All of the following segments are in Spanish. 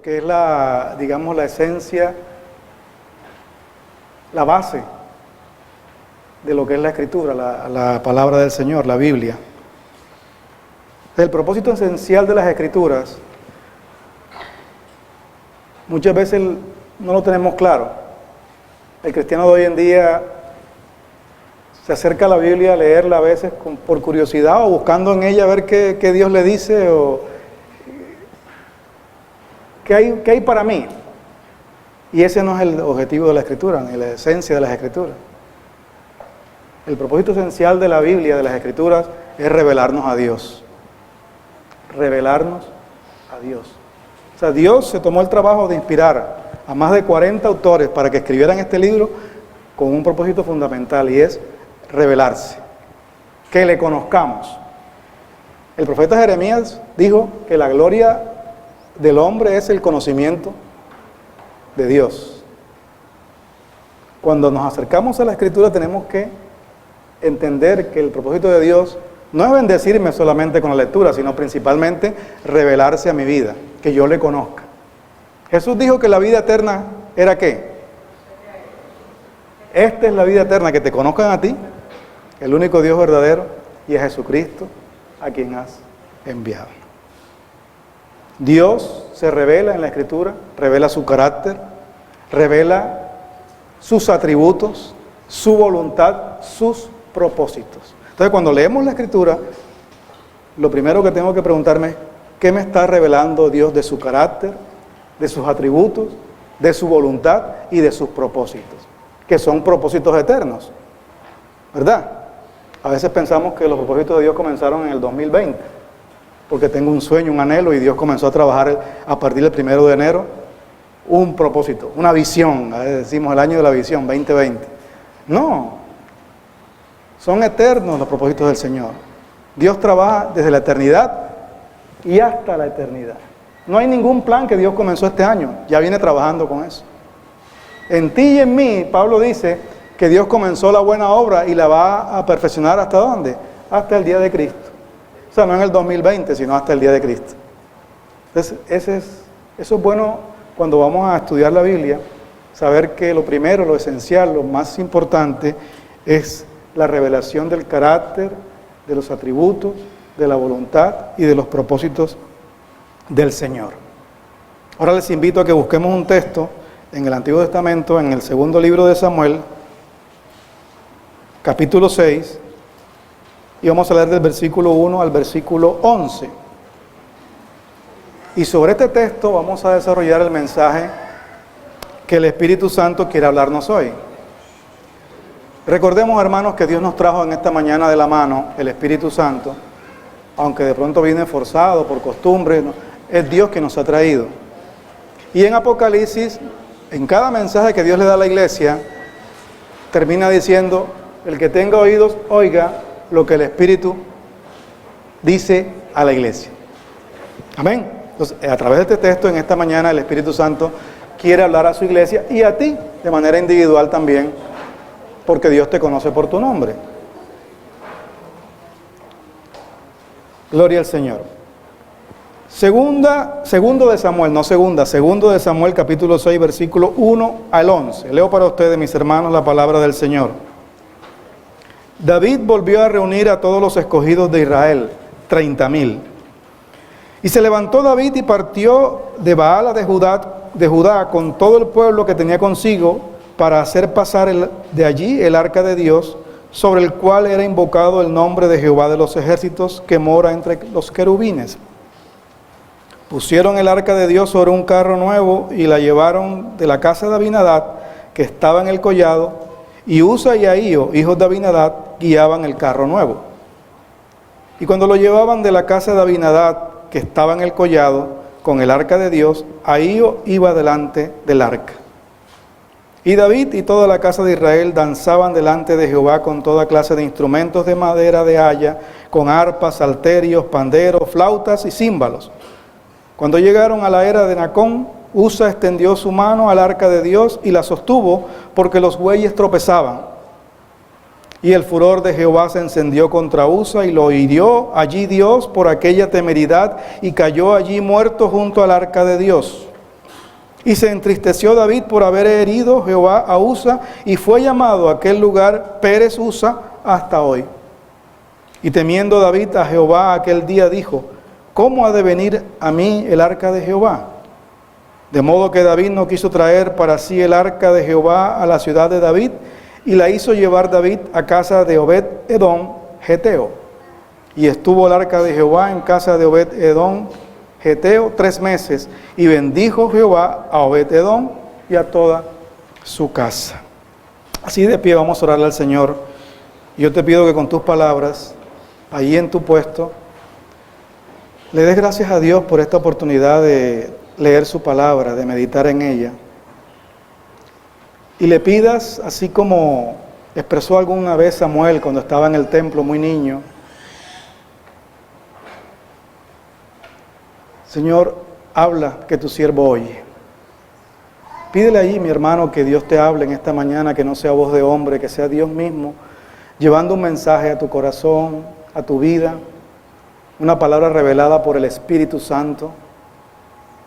que es la, digamos, la esencia, la base de lo que es la Escritura, la palabra del Señor, la Biblia. El propósito esencial de las Escrituras muchas veces no lo tenemos claro. El cristiano de hoy en día se acerca a la Biblia a leerla a veces por curiosidad o buscando en ella a ver qué Dios le dice o qué hay para mí. Y ese no es el objetivo de la Escritura, ni la esencia de las Escrituras. El propósito esencial de la Biblia, de las Escrituras, es revelarnos a Dios. Revelarnos a Dios. O sea, Dios se tomó el trabajo de inspirar a más de 40 autores para que escribieran este libro con un propósito fundamental, y es revelarse, que le conozcamos. El profeta Jeremías dijo que la gloria del hombre es el conocimiento de Dios. Cuando nos acercamos a la Escritura tenemos que entender que el propósito de Dios no es bendecirme solamente con la lectura, sino principalmente revelarse a mi vida, que yo le conozca. Jesús dijo que la vida eterna era ¿qué? Esta es la vida eterna, que te conozcan a ti, el único Dios verdadero, y a Jesucristo, a quien has enviado. Dios se revela en la Escritura, revela su carácter, revela sus atributos, su voluntad, sus propósitos. Entonces, cuando leemos la Escritura, lo primero que tengo que preguntarme es, ¿qué me está revelando Dios de su carácter, de sus atributos, de su voluntad y de sus propósitos? Que son propósitos eternos, ¿verdad? A veces pensamos que los propósitos de Dios comenzaron en el 2020, porque tengo un sueño, un anhelo, y Dios comenzó a trabajar a partir del 1 de enero un propósito, una visión, decimos el año de la visión, 2020. No, son eternos los propósitos del Señor. Dios trabaja desde la eternidad y hasta la eternidad. No hay ningún plan que Dios comenzó este año, ya viene trabajando con eso. En ti y en mí, Pablo dice que Dios comenzó la buena obra y la va a perfeccionar ¿hasta dónde? Hasta el día de Cristo. O sea, no en el 2020, sino hasta el día de Cristo. Entonces, eso es bueno cuando vamos a estudiar la Biblia, saber que lo primero, lo esencial, lo más importante es la revelación del carácter, de los atributos, de la voluntad y de los propósitos del Señor. Ahora les invito a que busquemos un texto en el Antiguo Testamento, en el segundo libro de Samuel, capítulo 6, y vamos a leer del versículo 1 al versículo 11. Y sobre este texto vamos a desarrollar el mensaje que el Espíritu Santo quiere hablarnos hoy. Recordemos, hermanos, que Dios nos trajo en esta mañana de la mano el Espíritu Santo, aunque de pronto viene forzado por costumbre, ¿no? Es Dios que nos ha traído. Y en Apocalipsis, en cada mensaje que Dios le da a la iglesia, termina diciendo, el que tenga oídos, oiga lo que el Espíritu dice a la iglesia. Amén. Entonces, a través de este texto, en esta mañana, el Espíritu Santo quiere hablar a su iglesia y a ti, de manera individual también, porque Dios te conoce por tu nombre. Gloria al Señor. Segundo de Samuel, capítulo 6, versículo 1 al 11. Leo para ustedes, mis hermanos, la palabra del Señor. David volvió a reunir a todos los escogidos de Israel, 30,000. Y se levantó David y partió de Baala de Judá con todo el pueblo que tenía consigo para hacer pasar de allí el arca de Dios, sobre el cual era invocado el nombre de Jehová de los ejércitos, que mora entre los querubines. Pusieron el arca de Dios sobre un carro nuevo y la llevaron de la casa de Abinadab, que estaba en el collado, y Usa y Ahío, hijos de Abinadab, guiaban el carro nuevo. Y cuando lo llevaban de la casa de Abinadab, que estaba en el collado, con el arca de Dios, Ahío iba delante del arca. Y David y toda la casa de Israel danzaban delante de Jehová con toda clase de instrumentos de madera de haya, con arpas, salterios, panderos, flautas y címbalos. Cuando llegaron a la era de Nacón, Usa extendió su mano al arca de Dios y la sostuvo, porque los bueyes tropezaban. Y el furor de Jehová se encendió contra Usa y lo hirió allí Dios por aquella temeridad, y cayó allí muerto junto al arca de Dios. Y se entristeció David por haber herido Jehová a Usa, y fue llamado a aquel lugar Pérez Usa hasta hoy. Y temiendo David a Jehová aquel día dijo: ¿cómo ha de venir a mí el arca de Jehová? De modo que David no quiso traer para sí el arca de Jehová a la ciudad de David, y la hizo llevar David a casa de Obed-edom, geteo. Y estuvo el arca de Jehová en casa de Obed-edom, geteo, 3 meses, y bendijo Jehová a Obed-edom y a toda su casa. Así de pie vamos a orarle al Señor. Yo te pido que con tus palabras, allí en tu puesto, le des gracias a Dios por esta oportunidad de leer su palabra, de meditar en ella. Y le pidas, así como expresó alguna vez Samuel cuando estaba en el templo muy niño: Señor, habla, que tu siervo oye. Pídele allí, mi hermano, que Dios te hable en esta mañana, que no sea voz de hombre, que sea Dios mismo, llevando un mensaje a tu corazón, a tu vida, una palabra revelada por el Espíritu Santo,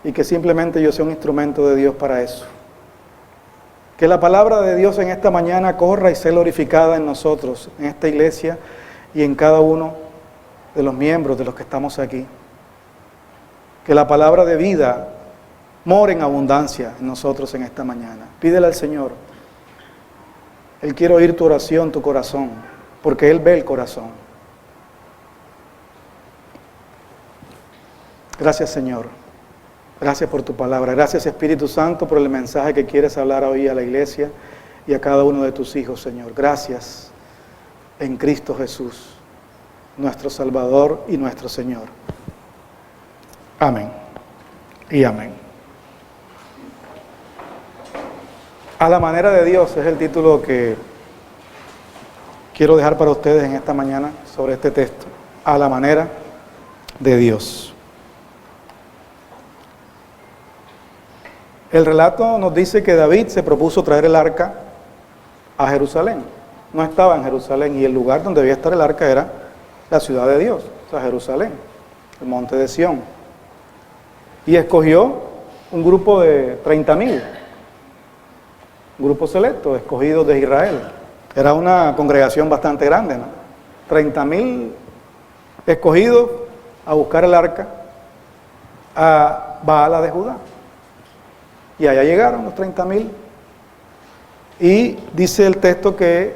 y que simplemente yo sea un instrumento de Dios para eso. Que la palabra de Dios en esta mañana corra y sea glorificada en nosotros, en esta iglesia y en cada uno de los miembros de los que estamos aquí. Que la palabra de vida more en abundancia en nosotros en esta mañana. Pídele al Señor. Él quiere oír tu oración, tu corazón, porque Él ve el corazón. Gracias, Señor. Gracias por tu palabra. Gracias, Espíritu Santo, por el mensaje que quieres hablar hoy a la iglesia y a cada uno de tus hijos, Señor. Gracias en Cristo Jesús, nuestro Salvador y nuestro Señor. Amén y amén. A la manera de Dios es el título que quiero dejar para ustedes en esta mañana sobre este texto. A la manera de Dios. El relato nos dice que David se propuso traer el arca a Jerusalén. No estaba en Jerusalén, y el lugar donde debía estar el arca era la ciudad de Dios, o sea, Jerusalén, el monte de Sión. Y escogió un grupo de 30,000, un grupo selecto, escogidos de Israel. Era una congregación bastante grande, ¿no? 30,000 escogidos a buscar el arca a Baala de Judá. Y allá llegaron los 30,000. Y dice el texto que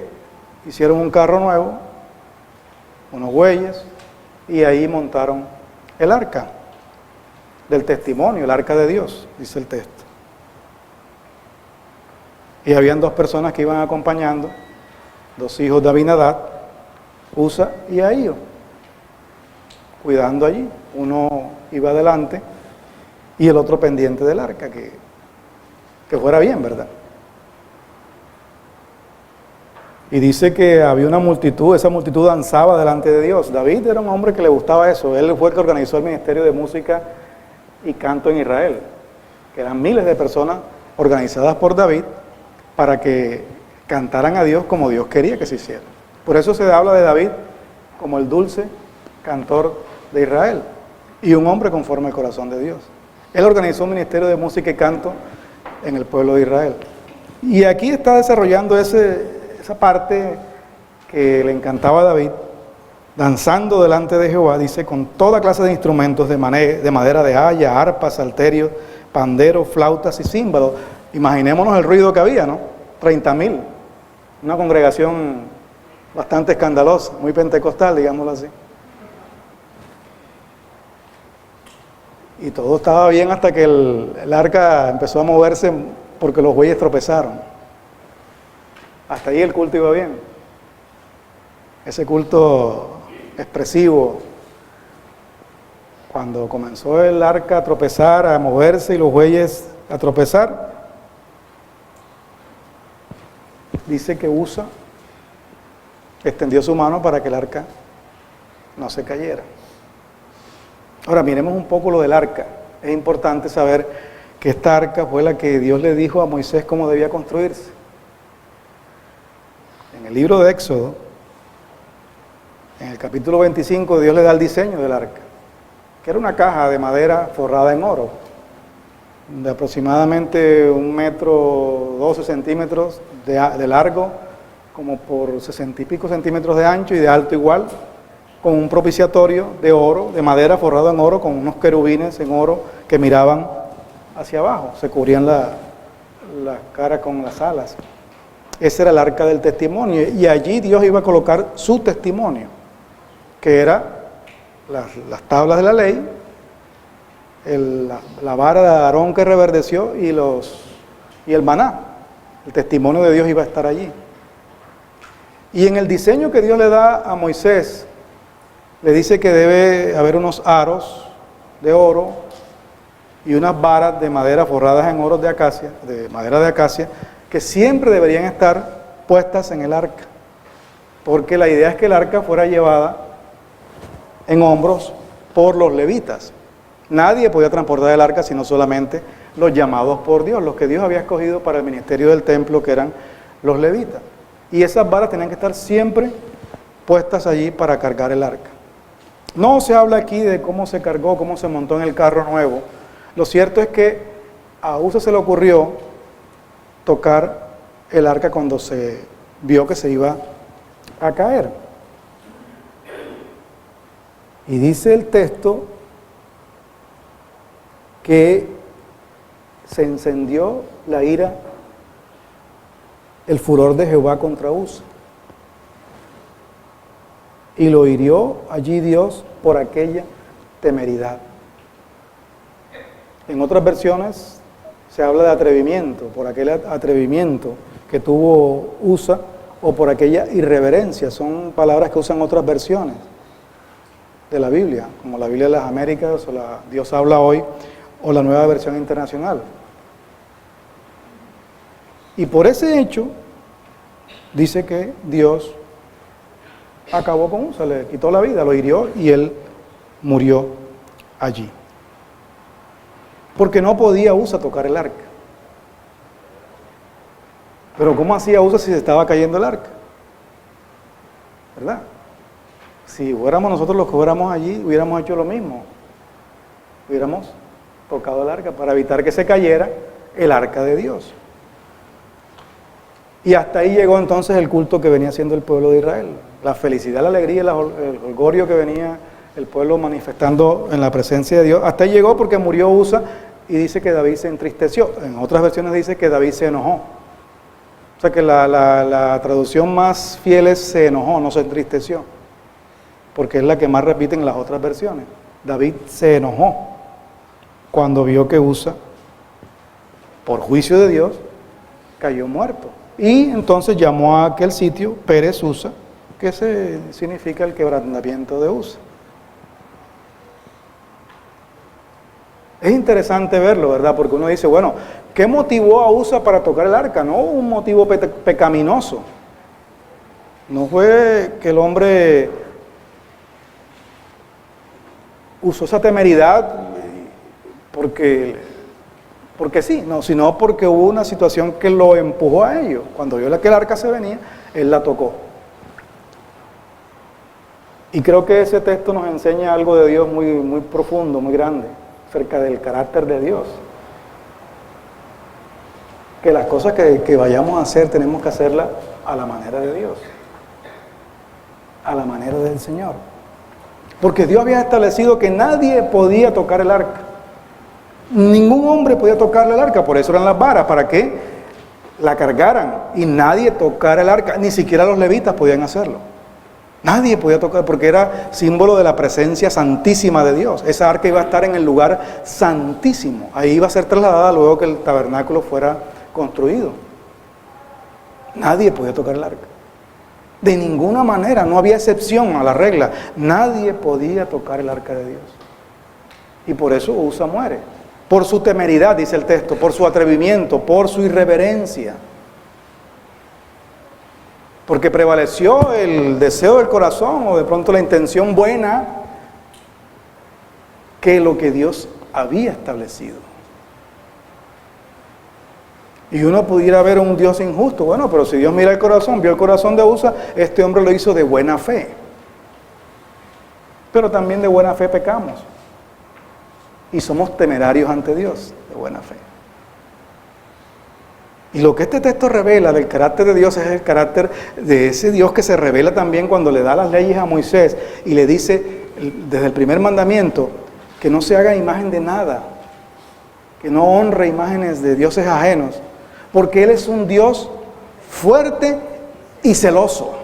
hicieron un carro nuevo, unos bueyes, y ahí montaron el arca del testimonio, el arca de Dios, dice el texto. Y habían 2 personas que iban acompañando, 2 hijos de Abinadab, Usa y Ahío, cuidando allí. Uno iba adelante y el otro pendiente del arca, que fuera bien, ¿verdad? Y dice que había una multitud, esa multitud danzaba delante de Dios. David era un hombre que le gustaba eso. Él fue el que organizó el ministerio de música y canto en Israel, que eran miles de personas organizadas por David para que cantaran a Dios como Dios quería que se hiciera. Por eso se habla de David como el dulce cantor de Israel y un hombre conforme al corazón de Dios. Él organizó un ministerio de música y canto en el pueblo de Israel. Y aquí está desarrollando esa parte que le encantaba a David, danzando delante de Jehová, dice, con toda clase de instrumentos de madera de haya, arpas, salterios, panderos, flautas y címbalos. Imaginémonos el ruido que había, ¿no? 30,000. Una congregación bastante escandalosa, muy pentecostal, digámoslo así. Y todo estaba bien hasta que el arca empezó a moverse porque los bueyes tropezaron. Hasta ahí el culto iba bien. Ese culto expresivo. Cuando comenzó el arca a tropezar, a moverse y los bueyes a tropezar, dice que Usa extendió su mano para que el arca no se cayera. Ahora miremos un poco lo del arca. Es importante saber que esta arca fue la que Dios le dijo a Moisés cómo debía construirse. En el libro de Éxodo, en el capítulo 25, Dios le da el diseño del arca, que era una caja de madera forrada en oro. de aproximadamente 1,12 centímetros de largo, como por 60 y pico centímetros de ancho y de alto igual, con un propiciatorio de oro, de madera forrado en oro, con unos querubines en oro que miraban hacia abajo, se cubrían la cara con las alas. Ese era el arca del testimonio, y allí Dios iba a colocar su testimonio, que era las tablas de la ley, la vara de Aarón que reverdeció y el maná. El testimonio de Dios iba a estar allí. Y en el diseño que Dios le da a Moisés, le dice que debe haber unos aros de oro y unas varas de madera forradas en oro de madera de acacia, que siempre deberían estar puestas en el arca, porque la idea es que el arca fuera llevada en hombros por los levitas. Nadie podía transportar el arca sino solamente los llamados por Dios, los que Dios había escogido para el ministerio del templo, que eran los levitas. Y esas varas tenían que estar siempre puestas allí para cargar el arca. No se habla aquí de cómo se cargó, cómo se montó en el carro nuevo. Lo cierto es que a Usa se le ocurrió tocar el arca cuando se vio que se iba a caer. Y dice el texto que se encendió la ira, el furor de Jehová contra Usa, y lo hirió allí Dios por aquella temeridad. En otras versiones se habla de atrevimiento, por aquel atrevimiento que tuvo Usa, o por aquella irreverencia. Son palabras que usan otras versiones de la Biblia, como la Biblia de las Américas, o la Dios habla hoy, o la Nueva Versión Internacional. Y por ese hecho, dice que Dios acabó con Usa, le quitó la vida, lo hirió y él murió allí. Porque no podía Usa tocar el arca. Pero ¿cómo hacía Usa si se estaba cayendo el arca? ¿Verdad? Si fuéramos nosotros los que fuéramos allí, hubiéramos hecho lo mismo. Hubiéramos tocado el arca para evitar que se cayera el arca de Dios. Y hasta ahí llegó entonces el culto que venía haciendo el pueblo de Israel. La felicidad, la alegría, el holgorio que venía el pueblo manifestando en la presencia de Dios. Hasta ahí llegó porque murió Usa y dice que David se entristeció. En otras versiones dice que David se enojó. O sea que la traducción más fiel es se enojó, no se entristeció. Porque es la que más repiten las otras versiones. David se enojó cuando vio que Usa, por juicio de Dios, cayó muerto. Y entonces llamó a aquel sitio Pérez Usa, que significa el quebrantamiento de Usa. Es interesante verlo, ¿verdad? Porque uno dice, bueno, ¿qué motivó a Usa para tocar el arca? No un motivo pecaminoso. No fue que el hombre usó esa temeridad porque sí, no, sino porque hubo una situación que lo empujó a ello. Cuando vio que el arca se venía, él la tocó. Y creo que ese texto nos enseña algo de Dios muy, muy profundo, muy grande, acerca del carácter de Dios. Que las cosas que vayamos a hacer, tenemos que hacerlas a la manera de Dios, a la manera del Señor. Porque Dios había establecido que nadie podía tocar el arca. Ningún hombre podía tocarle el arca, por eso eran las varas, para que la cargaran y nadie tocara el arca, ni siquiera los levitas podían hacerlo. Nadie podía tocar, porque era símbolo de la presencia santísima de Dios. Esa arca iba a estar en el lugar santísimo, ahí iba a ser trasladada luego que el tabernáculo fuera construido. Nadie podía tocar el arca. De ninguna manera, no había excepción a la regla. Nadie podía tocar el arca de Dios. Y por eso Usa muere. Por su temeridad, dice el texto, por su atrevimiento, por su irreverencia. Porque prevaleció el deseo del corazón o de pronto la intención buena que lo que Dios había establecido. Y uno pudiera ver a un Dios injusto. Bueno, pero si Dios mira el corazón, vio el corazón de Usa, este hombre lo hizo de buena fe. Pero también de buena fe pecamos. y somos temerarios ante Dios, de buena fe. Y lo que este texto revela del carácter de Dios es el carácter de ese Dios que se revela también cuando le da las leyes a Moisés y le dice desde el primer mandamiento que no se haga imagen de nada, que no honre imágenes de dioses ajenos, porque Él es un Dios fuerte y celoso.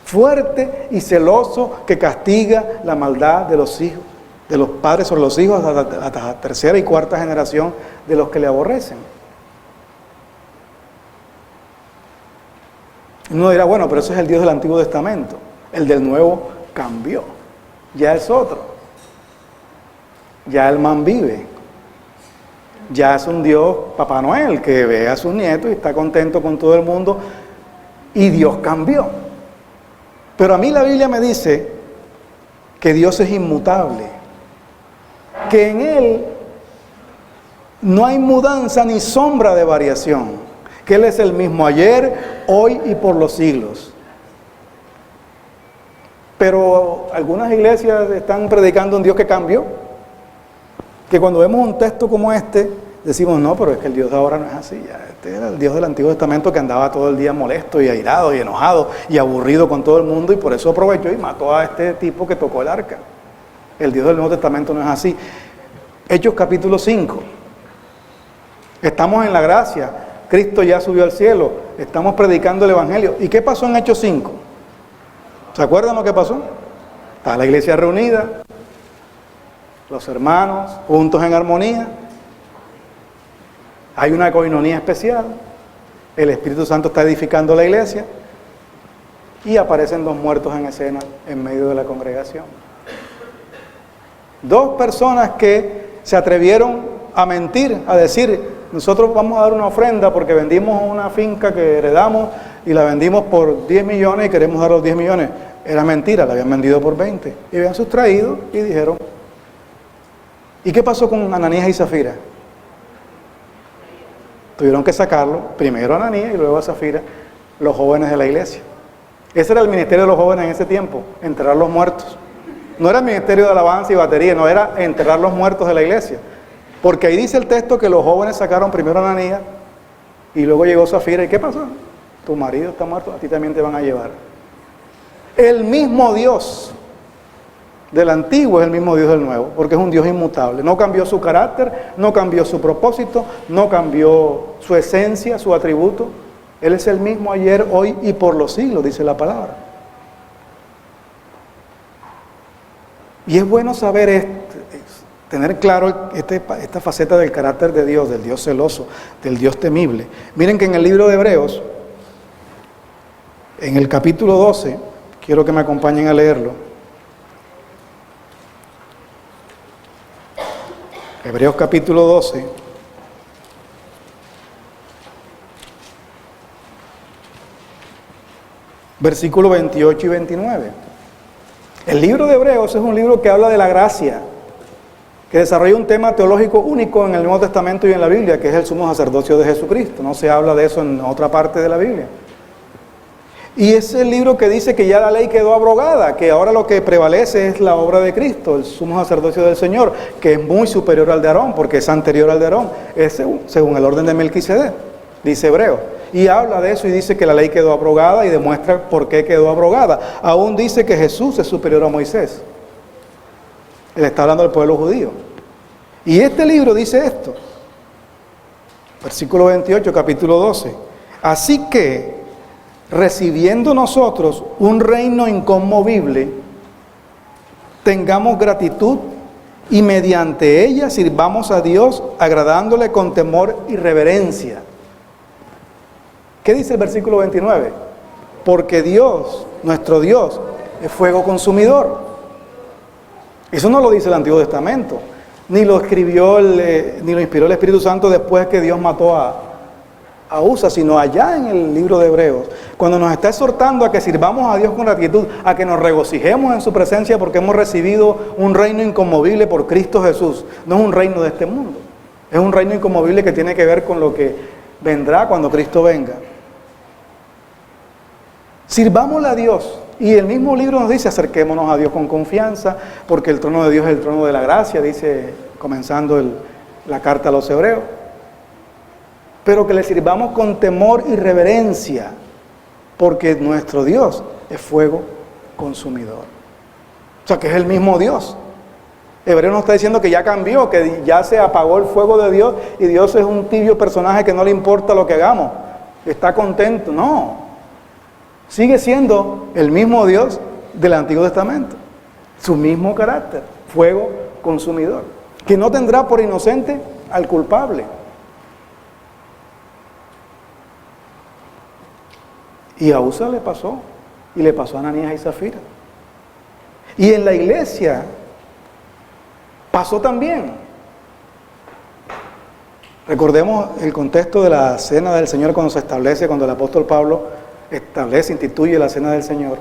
Fuerte y celoso que castiga la maldad de los hijos, de los padres sobre los hijos hasta la tercera y cuarta generación de los que le aborrecen. Uno dirá, bueno, pero ese es el Dios del Antiguo Testamento. El del Nuevo cambió. Ya es otro. Ya el man vive. Ya es un Dios Papá Noel que ve a sus nietos y está contento con todo el mundo. Y Dios cambió. Pero a mí la Biblia me dice que Dios es inmutable. Que en Él no hay mudanza ni sombra de variación, que Él es el mismo ayer, hoy y por los siglos. Pero algunas iglesias están predicando un Dios que cambió, que cuando vemos un texto como este, decimos, no, pero es que el Dios de ahora no es así, ya, este era el Dios del Antiguo Testamento que andaba todo el día molesto y airado y enojado y aburrido con todo el mundo y por eso aprovechó y mató a este tipo que tocó el arca. El Dios del Nuevo Testamento no es así. Hechos capítulo 5. Estamos en la gracia. Cristo ya subió al cielo. Estamos predicando el Evangelio. ¿Y qué pasó en Hechos 5? ¿Se acuerdan lo que pasó? Está la iglesia reunida. Los hermanos juntos en armonía. Hay una coinonía especial. El Espíritu Santo está edificando la iglesia. Y aparecen dos muertos en escena en medio de la congregación. Dos personas que se atrevieron a mentir, a decir, nosotros vamos a dar una ofrenda porque vendimos una finca que heredamos y la vendimos por 10 millones y queremos dar los 10 millones. Era mentira, la habían vendido por 20. Y habían sustraído y dijeron, ¿y qué pasó con Ananías y Zafira? Tuvieron que sacarlo, primero a Ananías y luego a Zafira, los jóvenes de la iglesia. Ese era el ministerio de los jóvenes en ese tiempo, enterrar los muertos. No era el ministerio de alabanza y batería, no, era enterrar los muertos de la iglesia. Porque ahí dice el texto que los jóvenes sacaron primero a Ananías y luego llegó Zafira. ¿Y qué pasó? Tu marido está muerto, a ti también te van a llevar. El mismo Dios del antiguo es el mismo Dios del nuevo, porque es un Dios inmutable. No cambió su carácter, no cambió su propósito, no cambió su esencia, su atributo. Él es el mismo ayer, hoy y por los siglos, dice la palabra. Y es bueno saber tener claro esta faceta del carácter de Dios, del Dios celoso, del Dios temible. Miren que en el libro de Hebreos, en el capítulo 12, quiero que me acompañen a leerlo. Hebreos capítulo 12. Versículos 28 y 29. El libro de Hebreos es un libro que habla de la gracia, que desarrolla un tema teológico único en el Nuevo Testamento y en la Biblia, que es el sumo sacerdocio de Jesucristo. No se habla de eso en otra parte de la Biblia. Y es el libro que dice que ya la ley quedó abrogada, que ahora lo que prevalece es la obra de Cristo, el sumo sacerdocio del Señor, que es muy superior al de Aarón, porque es anterior al de Aarón, es según el orden de Melquisedec, dice Hebreos. Y habla de eso y dice que la ley quedó abrogada y demuestra por qué quedó abrogada. Aún dice que Jesús es superior a Moisés. Él está hablando del pueblo judío. Y este libro dice esto. Versículo 28, capítulo 12. Así que, recibiendo nosotros un reino inconmovible, tengamos gratitud y mediante ella sirvamos a Dios agradándole con temor y reverencia. ¿Qué dice el versículo 29? Porque Dios, nuestro Dios, es fuego consumidor. Eso no lo dice el Antiguo Testamento, ni lo escribió, ni lo inspiró el Espíritu Santo después que Dios mató a Usa, sino allá en el libro de Hebreos, cuando nos está exhortando a que sirvamos a Dios con gratitud, a que nos regocijemos en su presencia porque hemos recibido un reino inconmovible por Cristo Jesús. No es un reino de este mundo, es un reino inconmovible que tiene que ver con lo que vendrá cuando Cristo venga. Sirvámosle a Dios Y el mismo libro nos dice, acerquémonos a Dios con confianza, porque el trono de Dios es el trono de la gracia, dice, comenzando la carta a los hebreos. Pero que le sirvamos con temor y reverencia, porque nuestro Dios es fuego consumidor. O sea, que es el mismo Dios. Hebreo nos está diciendo que ya cambió, que ya se apagó el fuego de Dios y Dios es un tibio personaje que no le importa lo que hagamos, está contento. No, sigue siendo el mismo Dios del Antiguo Testamento, su mismo carácter, fuego consumidor, que no tendrá por inocente al culpable. Y a Usa le pasó, y le pasó a Ananías y Zafira. Y en la iglesia pasó también. Recordemos el contexto de la cena del Señor cuando se establece, cuando el apóstol Pablo instituye la cena del Señor,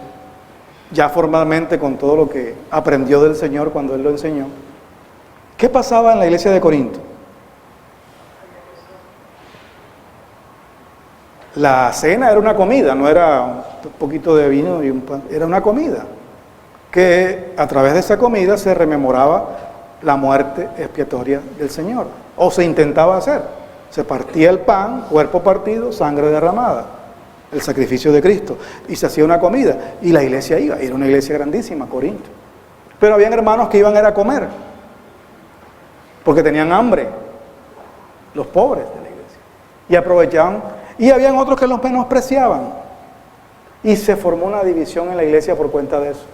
ya formalmente con todo lo que aprendió del Señor cuando Él lo enseñó. ¿Qué pasaba en la iglesia de Corinto? La cena era una comida, no era un poquito de vino y un pan, era una comida, que a través de esa comida se rememoraba la muerte expiatoria del Señor, o se intentaba hacer. Se partía el pan, cuerpo partido, sangre derramada, el sacrificio de Cristo, y se hacía una comida, y la iglesia iba, era una iglesia grandísima, Corinto. Pero habían hermanos que iban a comer, porque tenían hambre, los pobres de la iglesia, y aprovechaban, y habían otros que los menospreciaban, y se formó una división en la iglesia por cuenta de eso.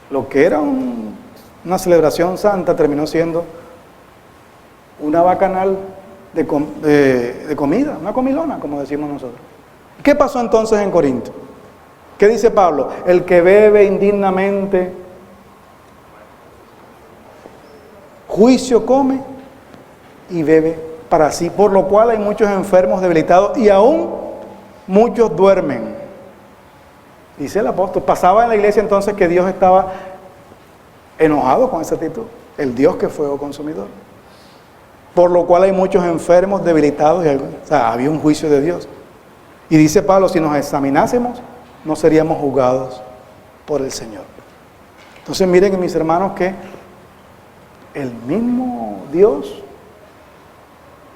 Lo que era una celebración santa terminó siendo una bacanal de comida, una comilona, como decimos nosotros. ¿Qué pasó entonces en Corinto? ¿Qué dice Pablo? El que bebe indignamente, juicio come y bebe para sí, por lo cual hay muchos enfermos, debilitados, y aún muchos duermen. Dice el apóstol, pasaba en la iglesia entonces que Dios estaba enojado con esa actitud, el Dios que fue consumidor. Por lo cual hay muchos enfermos, debilitados, o sea, había un juicio de Dios. Y dice Pablo, si nos examinásemos, no seríamos juzgados por el Señor. Entonces miren, mis hermanos, que el mismo Dios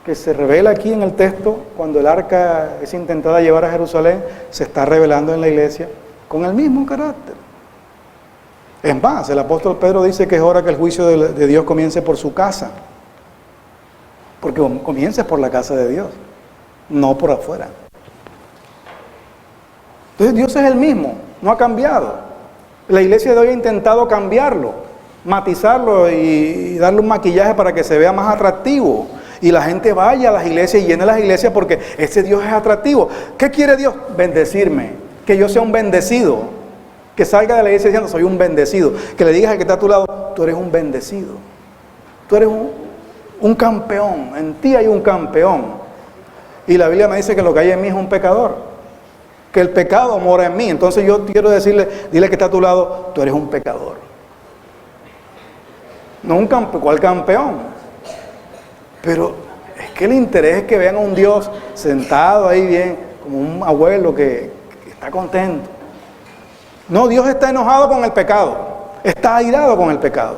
que se revela aquí en el texto, cuando el arca es intentada llevar a Jerusalén, se está revelando en la iglesia con el mismo carácter. Es más, el apóstol Pedro dice que es hora que el juicio de Dios comience por su casa, porque comience por la casa de Dios, no por afuera. Entonces Dios es el mismo, no ha cambiado. La iglesia de hoy ha intentado cambiarlo, matizarlo y darle un maquillaje para que se vea más atractivo. Y la gente vaya a las iglesias y llene las iglesias porque ese Dios es atractivo. ¿Qué quiere Dios? Bendecirme, que yo sea un bendecido, que salga de la iglesia diciendo soy un bendecido, que le digas al que está a tu lado, tú eres un bendecido, tú eres un campeón, en ti hay un campeón. Y la Biblia me dice que lo que hay en mí es un pecador, que el pecado mora en mí. Entonces yo quiero decirle, dile al que está a tu lado, tú eres un pecador. No un campeón, ¿cuál campeón? Pero es que el interés es que vean a un Dios sentado ahí bien, como un abuelo que está contento. No, Dios está enojado con el pecado, está airado con el pecado.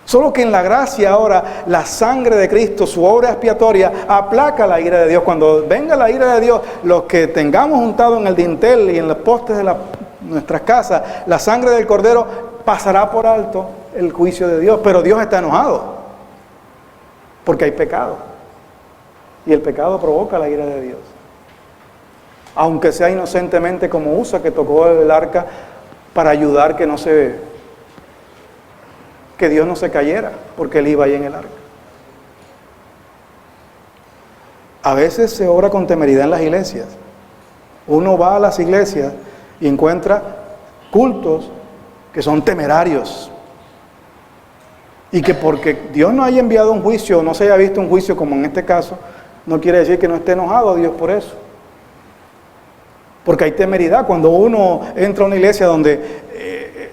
Solo que en la gracia ahora, la sangre de Cristo, su obra expiatoria, aplaca la ira de Dios. Cuando venga la ira de Dios, los que tengamos juntado en el dintel y en los postes de nuestras casas, la sangre del Cordero pasará por alto el juicio de Dios. Pero Dios está enojado, porque hay pecado. Y el pecado provoca la ira de Dios. Aunque sea inocentemente como Usa, que tocó el arca para ayudar que Dios no se cayera, porque él iba ahí en el arca. A veces se obra con temeridad en las iglesias. Uno va a las iglesias y encuentra cultos que son temerarios. Y que porque Dios no haya enviado un juicio, no se haya visto un juicio como en este caso, no quiere decir que no esté enojado Dios por eso. Porque hay temeridad cuando uno entra a una iglesia donde,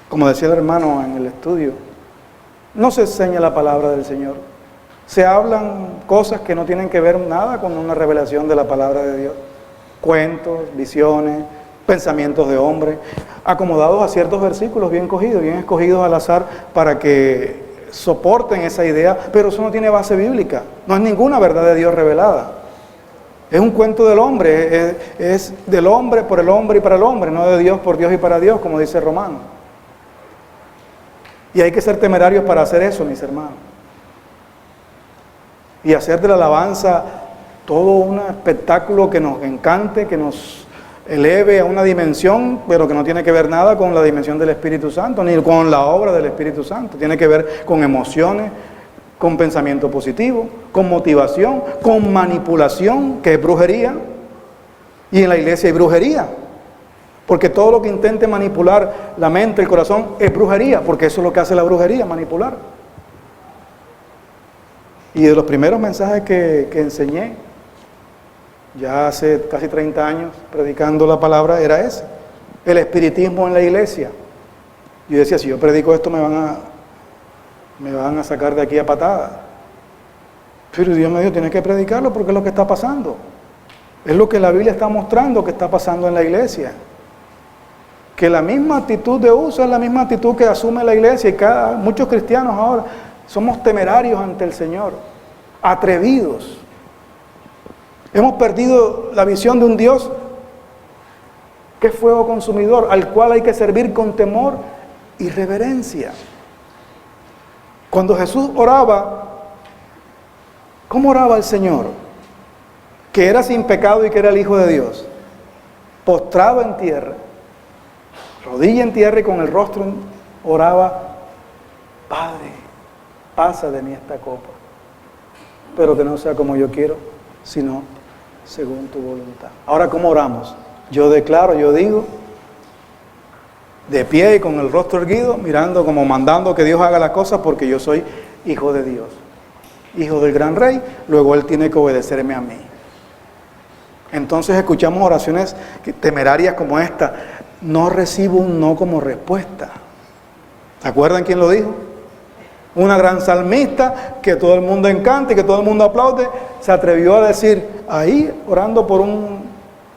como decía el hermano en el estudio, no se enseña la palabra del Señor. Se hablan cosas que no tienen que ver nada con una revelación de la palabra de Dios. Cuentos, visiones, pensamientos de hombre, acomodados a ciertos versículos bien cogidos, bien escogidos al azar para que soporten esa idea, pero eso no tiene base bíblica, no es ninguna verdad de Dios revelada. Es un cuento del hombre, es del hombre por el hombre y para el hombre, no de Dios por Dios y para Dios, como dice Romano. Y hay que ser temerarios para hacer eso, mis hermanos. Y hacer de la alabanza todo un espectáculo que nos encante, que nos eleve a una dimensión, pero que no tiene que ver nada con la dimensión del Espíritu Santo, ni con la obra del Espíritu Santo. Tiene que ver con emociones, con pensamiento positivo, con motivación, con manipulación, que es brujería. Y en la iglesia hay brujería. Porque todo lo que intente manipular la mente, el corazón, es brujería, porque eso es lo que hace la brujería, manipular. Y de los primeros mensajes que enseñé, ya hace casi 30 años, predicando la palabra, era ese. El espiritismo en la iglesia. Yo decía, si yo predico esto me van a sacar de aquí a patadas. Pero Dios me dijo, tienes que predicarlo porque es lo que está pasando. Es lo que la Biblia está mostrando que está pasando en la iglesia. Que la misma actitud de uso es la misma actitud que asume la iglesia, y muchos cristianos ahora somos temerarios ante el Señor, atrevidos. Hemos perdido la visión de un Dios que es fuego consumidor, al cual hay que servir con temor y reverencia. Cuando Jesús oraba, ¿cómo oraba el Señor? Que era sin pecado y que era el Hijo de Dios. Postrado en tierra, rodilla en tierra y con el rostro oraba, Padre, pasa de mí esta copa, pero que no sea como yo quiero, sino según tu voluntad. Ahora, ¿cómo oramos? Yo declaro, yo digo, de pie y con el rostro erguido, mirando como mandando que Dios haga las cosas, porque yo soy hijo de Dios, hijo del gran rey, luego Él tiene que obedecerme a mí. Entonces escuchamos oraciones temerarias como esta: no recibo un no como respuesta. ¿Se acuerdan quién lo dijo? Una gran salmista que todo el mundo encanta y que todo el mundo aplaude, se atrevió a decir, ahí orando por un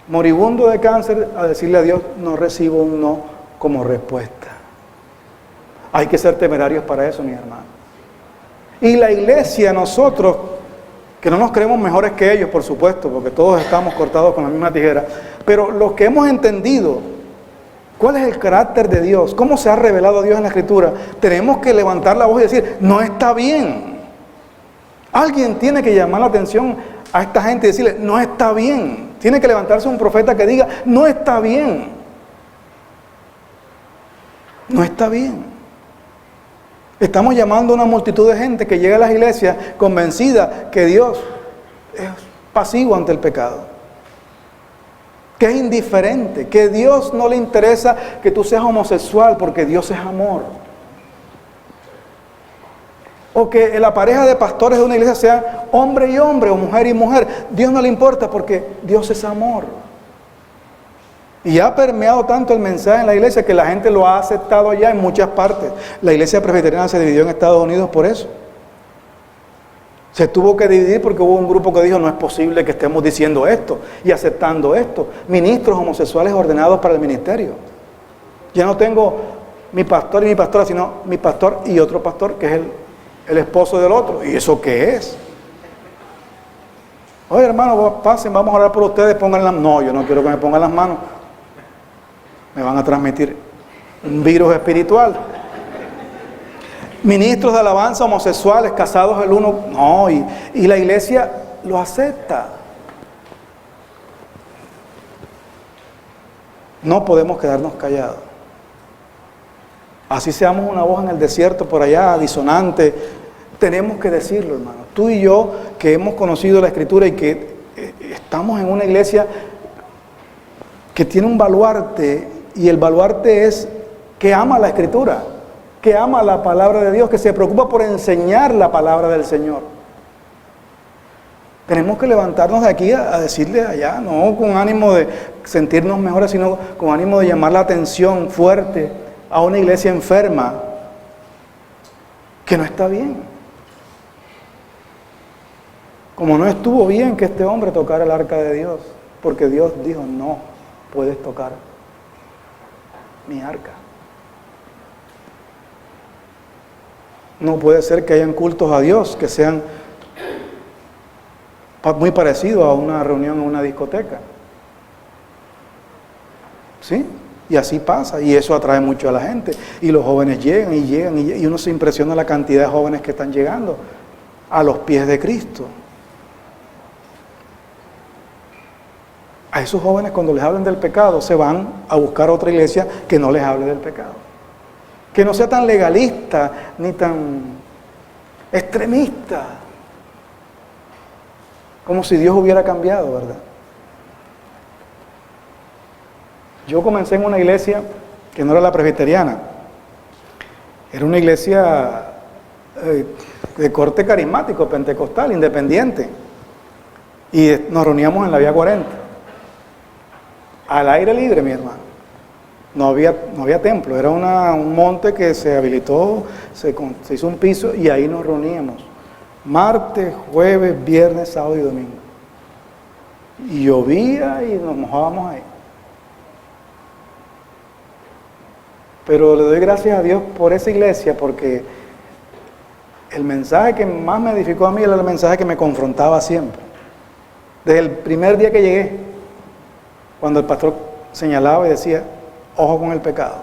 moribundo de cáncer, a decirle a Dios, no recibo un no como respuesta. Hay que ser temerarios para eso, mi hermano. Y la iglesia, nosotros, que no nos creemos mejores que ellos, por supuesto, porque todos estamos cortados con la misma tijera, pero los que hemos entendido ¿cuál es el carácter de Dios? ¿Cómo se ha revelado Dios en la Escritura? Tenemos que levantar la voz y decir, no está bien. Alguien tiene que llamar la atención a esta gente y decirle, no está bien. Tiene que levantarse un profeta que diga, no está bien. No está bien. Estamos llamando a una multitud de gente que llega a las iglesias convencida que Dios es pasivo ante el pecado, que es indiferente, que a Dios no le interesa que tú seas homosexual porque Dios es amor. O que la pareja de pastores de una iglesia sea hombre y hombre o mujer y mujer. Dios no le importa porque Dios es amor. Y ha permeado tanto el mensaje en la iglesia que la gente lo ha aceptado ya en muchas partes. La iglesia presbiteriana se dividió en Estados Unidos por eso. Se tuvo que dividir porque hubo un grupo que dijo, no es posible que estemos diciendo esto y aceptando esto. Ministros homosexuales ordenados para el ministerio. Ya no tengo mi pastor y mi pastora, sino mi pastor y otro pastor, que es el esposo del otro. ¿Y eso qué es? Oye, hermano, pasen, vamos a orar por ustedes, pongan las manos. No, yo no quiero que me pongan las manos. Me van a transmitir un virus espiritual. Ministros de alabanza homosexuales, casados el uno, no, y la iglesia lo acepta. No podemos quedarnos callados. Así seamos una voz en el desierto por allá, disonante, tenemos que decirlo, hermano. Tú y yo, que hemos conocido la Escritura y que estamos en una iglesia que tiene un baluarte, y el baluarte es que ama la Escritura, que ama la palabra de Dios, que se preocupa por enseñar la palabra del Señor. Tenemos que levantarnos de aquí a decirle allá, no con ánimo de sentirnos mejores, sino con ánimo de llamar la atención fuerte a una iglesia enferma que no está bien. Como no estuvo bien que este hombre tocara el arca de Dios, porque Dios dijo, no puedes tocar mi arca. No puede ser que hayan cultos a Dios que sean muy parecidos a una reunión en una discoteca. ¿Sí? Y así pasa, y eso atrae mucho a la gente. Y los jóvenes llegan y llegan, y uno se impresiona la cantidad de jóvenes que están llegando a los pies de Cristo. A esos jóvenes, cuando les hablan del pecado, se van a buscar otra iglesia que no les hable del pecado. Que no sea tan legalista, ni tan extremista, como si Dios hubiera cambiado, ¿verdad? Yo comencé en una iglesia que no era la presbiteriana. Era una iglesia de corte carismático, pentecostal, independiente. Y nos reuníamos en la Vía 40. Al aire libre, mi hermano. No había templo, era un monte que se habilitó, se hizo un piso y ahí nos reuníamos. Martes, jueves, viernes, sábado y domingo. Y llovía y nos mojábamos ahí. Pero le doy gracias a Dios por esa iglesia, porque el mensaje que más me edificó a mí era el mensaje que me confrontaba siempre. Desde el primer día que llegué, cuando el pastor señalaba y decía, ojo con el pecado,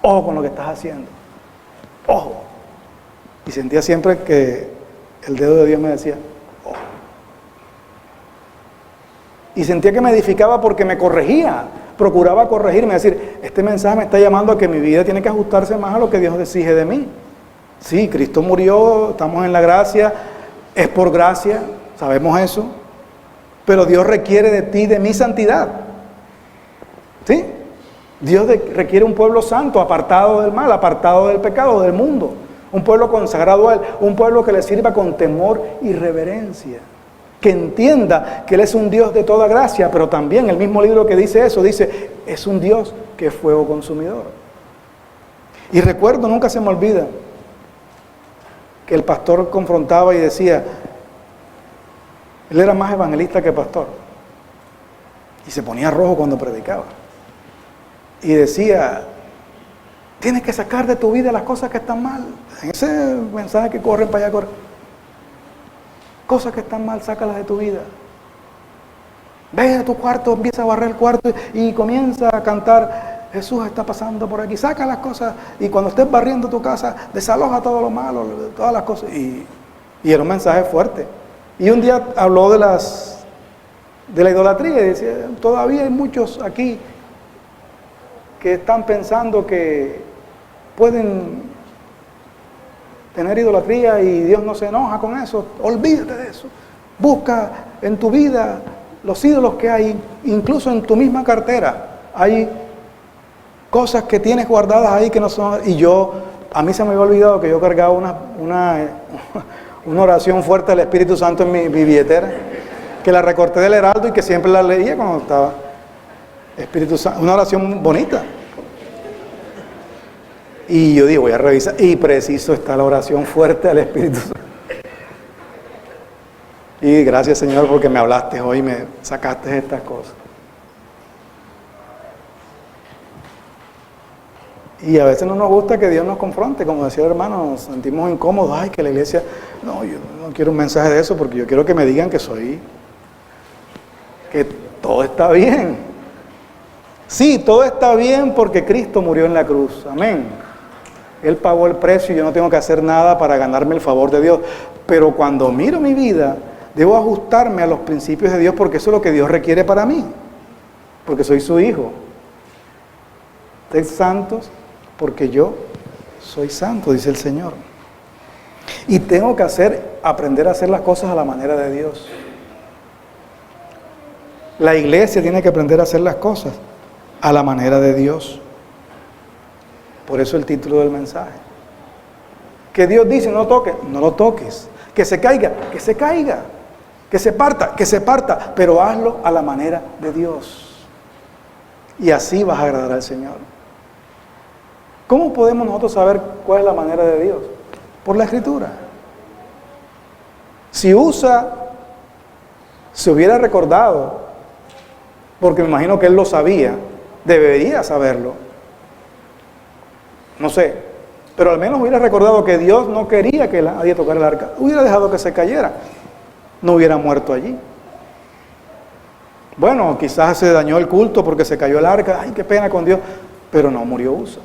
ojo con lo que estás haciendo, ojo. Y sentía siempre que el dedo de Dios me decía, ojo. Y sentía que me edificaba porque me corregía, procuraba corregirme, decir, este mensaje me está llamando a que mi vida tiene que ajustarse más a lo que Dios exige de mí. Sí, Cristo murió, estamos en la gracia, es por gracia, sabemos eso, pero Dios requiere de ti, de mi santidad. ¿Sí? Dios requiere un pueblo santo, apartado del mal, apartado del pecado, del mundo. Un pueblo consagrado a Él, un pueblo que le sirva con temor y reverencia. Que entienda que Él es un Dios de toda gracia, pero también el mismo libro que dice eso, dice, es un Dios que es fuego consumidor. Y recuerdo, nunca se me olvida, que el pastor confrontaba y decía, él era más evangelista que pastor, y se ponía rojo cuando predicaba. Y decía, tienes que sacar de tu vida las cosas que están mal. En ese mensaje que corren para allá, corren. Cosas que están mal, sácalas de tu vida. Ve a tu cuarto, empieza a barrer el cuarto y comienza a cantar, Jesús está pasando por aquí. Saca las cosas y cuando estés barriendo tu casa, desaloja todo lo malo, todas las cosas. Y era un mensaje fuerte. Y un día habló de la idolatría y decía, todavía hay muchos aquí que están pensando que pueden tener idolatría y Dios no se enoja con eso. Olvídate de eso. Busca en tu vida los ídolos que hay, incluso en tu misma cartera. Hay cosas que tienes guardadas ahí que no son... Y a mí se me había olvidado que yo cargaba una oración fuerte del Espíritu Santo en mi billetera, que la recorté del Heraldo y que siempre la leía cuando estaba Espíritu Santo, una oración bonita. Y yo digo, voy a revisar, y preciso está la oración fuerte del Espíritu Santo. Y gracias, Señor, porque me hablaste hoy y me sacaste estas cosas. Y a veces no nos gusta que Dios nos confronte, como decía el hermano, nos sentimos incómodos. Ay, que la iglesia, no, yo no quiero un mensaje de eso, porque yo quiero que me digan que todo está bien. Sí, todo está bien porque Cristo murió en la cruz, amén. Él pagó el precio y yo no tengo que hacer nada para ganarme el favor de Dios. Pero cuando miro mi vida, debo ajustarme a los principios de Dios porque eso es lo que Dios requiere para mí. Porque soy su hijo. Sed santos porque yo soy santo, dice el Señor. Y tengo que aprender a hacer las cosas a la manera de Dios. La iglesia tiene que aprender a hacer las cosas a la manera de Dios. Por eso el título del mensaje. Que Dios dice, no toques, no lo toques. Que se caiga, que se caiga. Que se parta, pero hazlo a la manera de Dios. Y así vas a agradar al Señor. ¿Cómo podemos nosotros saber cuál es la manera de Dios? Por la Escritura. Si se hubiera recordado, porque me imagino que él lo sabía, debería saberlo. No sé, pero al menos hubiera recordado que Dios no quería que nadie tocara el arca. Hubiera dejado que se cayera. No hubiera muerto allí. Bueno, quizás se dañó el culto porque se cayó el arca. Ay, qué pena con Dios. Pero no murió Usa.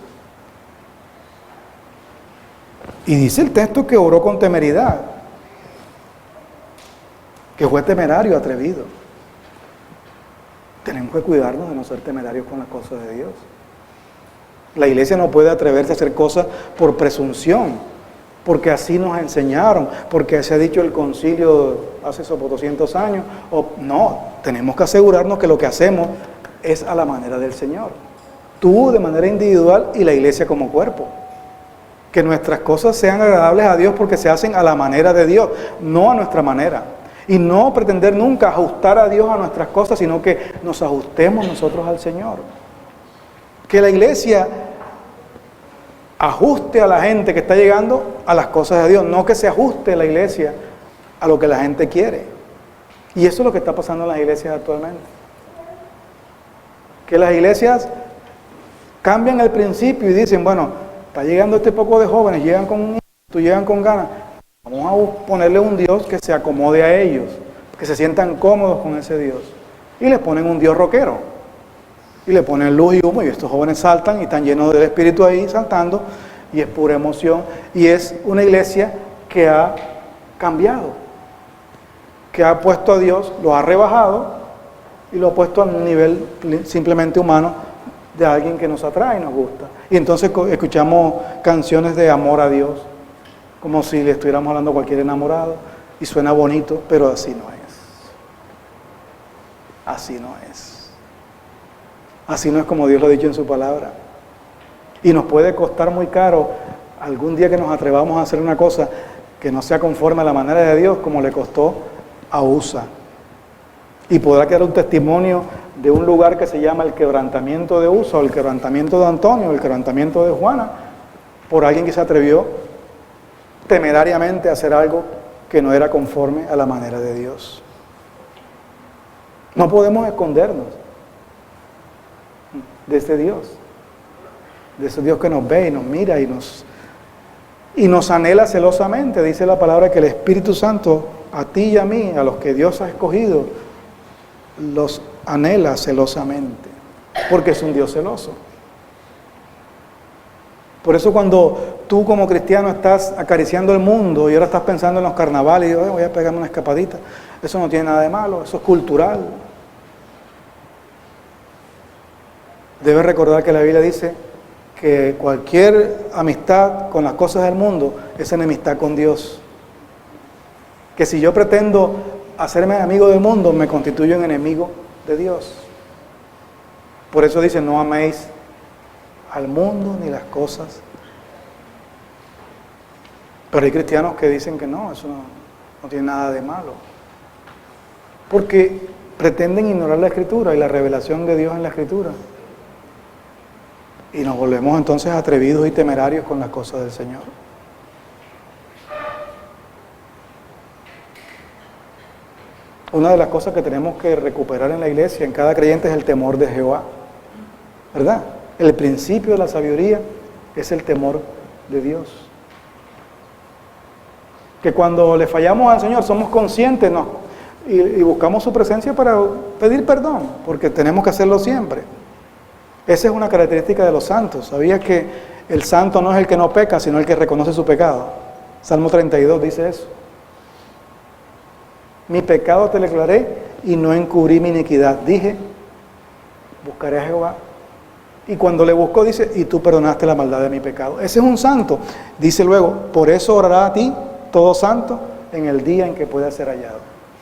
Y dice el texto que oró con temeridad. Que fue temerario, atrevido. Tenemos que cuidarnos de no ser temerarios con las cosas de Dios. La iglesia no puede atreverse a hacer cosas por presunción, porque así nos enseñaron, porque se ha dicho el concilio hace esos 200 años. No, tenemos que asegurarnos que lo que hacemos es a la manera del Señor. Tú de manera individual y la iglesia como cuerpo. Que nuestras cosas sean agradables a Dios porque se hacen a la manera de Dios, no a nuestra manera. Y no pretender nunca ajustar a Dios a nuestras cosas, sino que nos ajustemos nosotros al Señor. Que la iglesia ajuste a la gente que está llegando a las cosas de Dios, no que se ajuste la iglesia a lo que la gente quiere. Y eso es lo que está pasando en las iglesias actualmente. Que las iglesias cambian el principio y dicen, bueno, está llegando este poco de jóvenes, llegan con ganas. Vamos a ponerle un Dios que se acomode a ellos, que se sientan cómodos con ese Dios. Y les ponen un Dios rockero. Y le ponen luz y humo y estos jóvenes saltan y están llenos del Espíritu ahí saltando. Y es pura emoción. Y es una iglesia que ha cambiado. Que ha puesto a Dios, lo ha rebajado y lo ha puesto a un nivel simplemente humano de alguien que nos atrae y nos gusta. Y entonces escuchamos canciones de amor a Dios. Como si le estuviéramos hablando a cualquier enamorado, y suena bonito, pero así no es. Así no es. Así no es como Dios lo ha dicho en su palabra. Y nos puede costar muy caro algún día que nos atrevamos a hacer una cosa que no sea conforme a la manera de Dios, como le costó a Usa. Y podrá quedar un testimonio de un lugar que se llama el quebrantamiento de Usa, o el quebrantamiento de Antonio, o el quebrantamiento de Juana, por alguien que se atrevió temerariamente hacer algo que no era conforme a la manera de Dios. No podemos escondernos de ese Dios que nos ve y nos mira y nos anhela celosamente. Dice la palabra que el Espíritu Santo a ti y a mí, a los que Dios ha escogido, los anhela celosamente, porque es un Dios celoso. Por eso cuando tú como cristiano estás acariciando el mundo y ahora estás pensando en los carnavales y voy a pegarme una escapadita, eso no tiene nada de malo, eso es cultural. Debes recordar que la Biblia dice que cualquier amistad con las cosas del mundo es enemistad con Dios. Que si yo pretendo hacerme amigo del mundo, me constituyo en enemigo de Dios. Por eso dice, no améis al mundo ni las cosas. Pero hay cristianos que dicen que no, eso no tiene nada de malo. Porque pretenden ignorar la Escritura y la revelación de Dios en la Escritura. Y nos volvemos entonces atrevidos y temerarios con las cosas del Señor. Una de las cosas que tenemos que recuperar en la iglesia, en cada creyente, es el temor de Jehová. ¿Verdad? El principio de la sabiduría es el temor de Dios. Que cuando le fallamos al Señor somos conscientes y buscamos su presencia para pedir perdón, porque tenemos que hacerlo siempre. Esa es una característica de los santos. ¿Sabías que el santo no es el que no peca, sino el que reconoce su pecado? Salmo 32 dice eso. Mi pecado te declaré y no encubrí mi iniquidad. Dije, buscaré a Jehová. Y cuando le buscó dice, y tú perdonaste la maldad de mi pecado. Ese es un santo. Dice luego, por eso orará a ti todo santo en el día en que pueda ser hallado.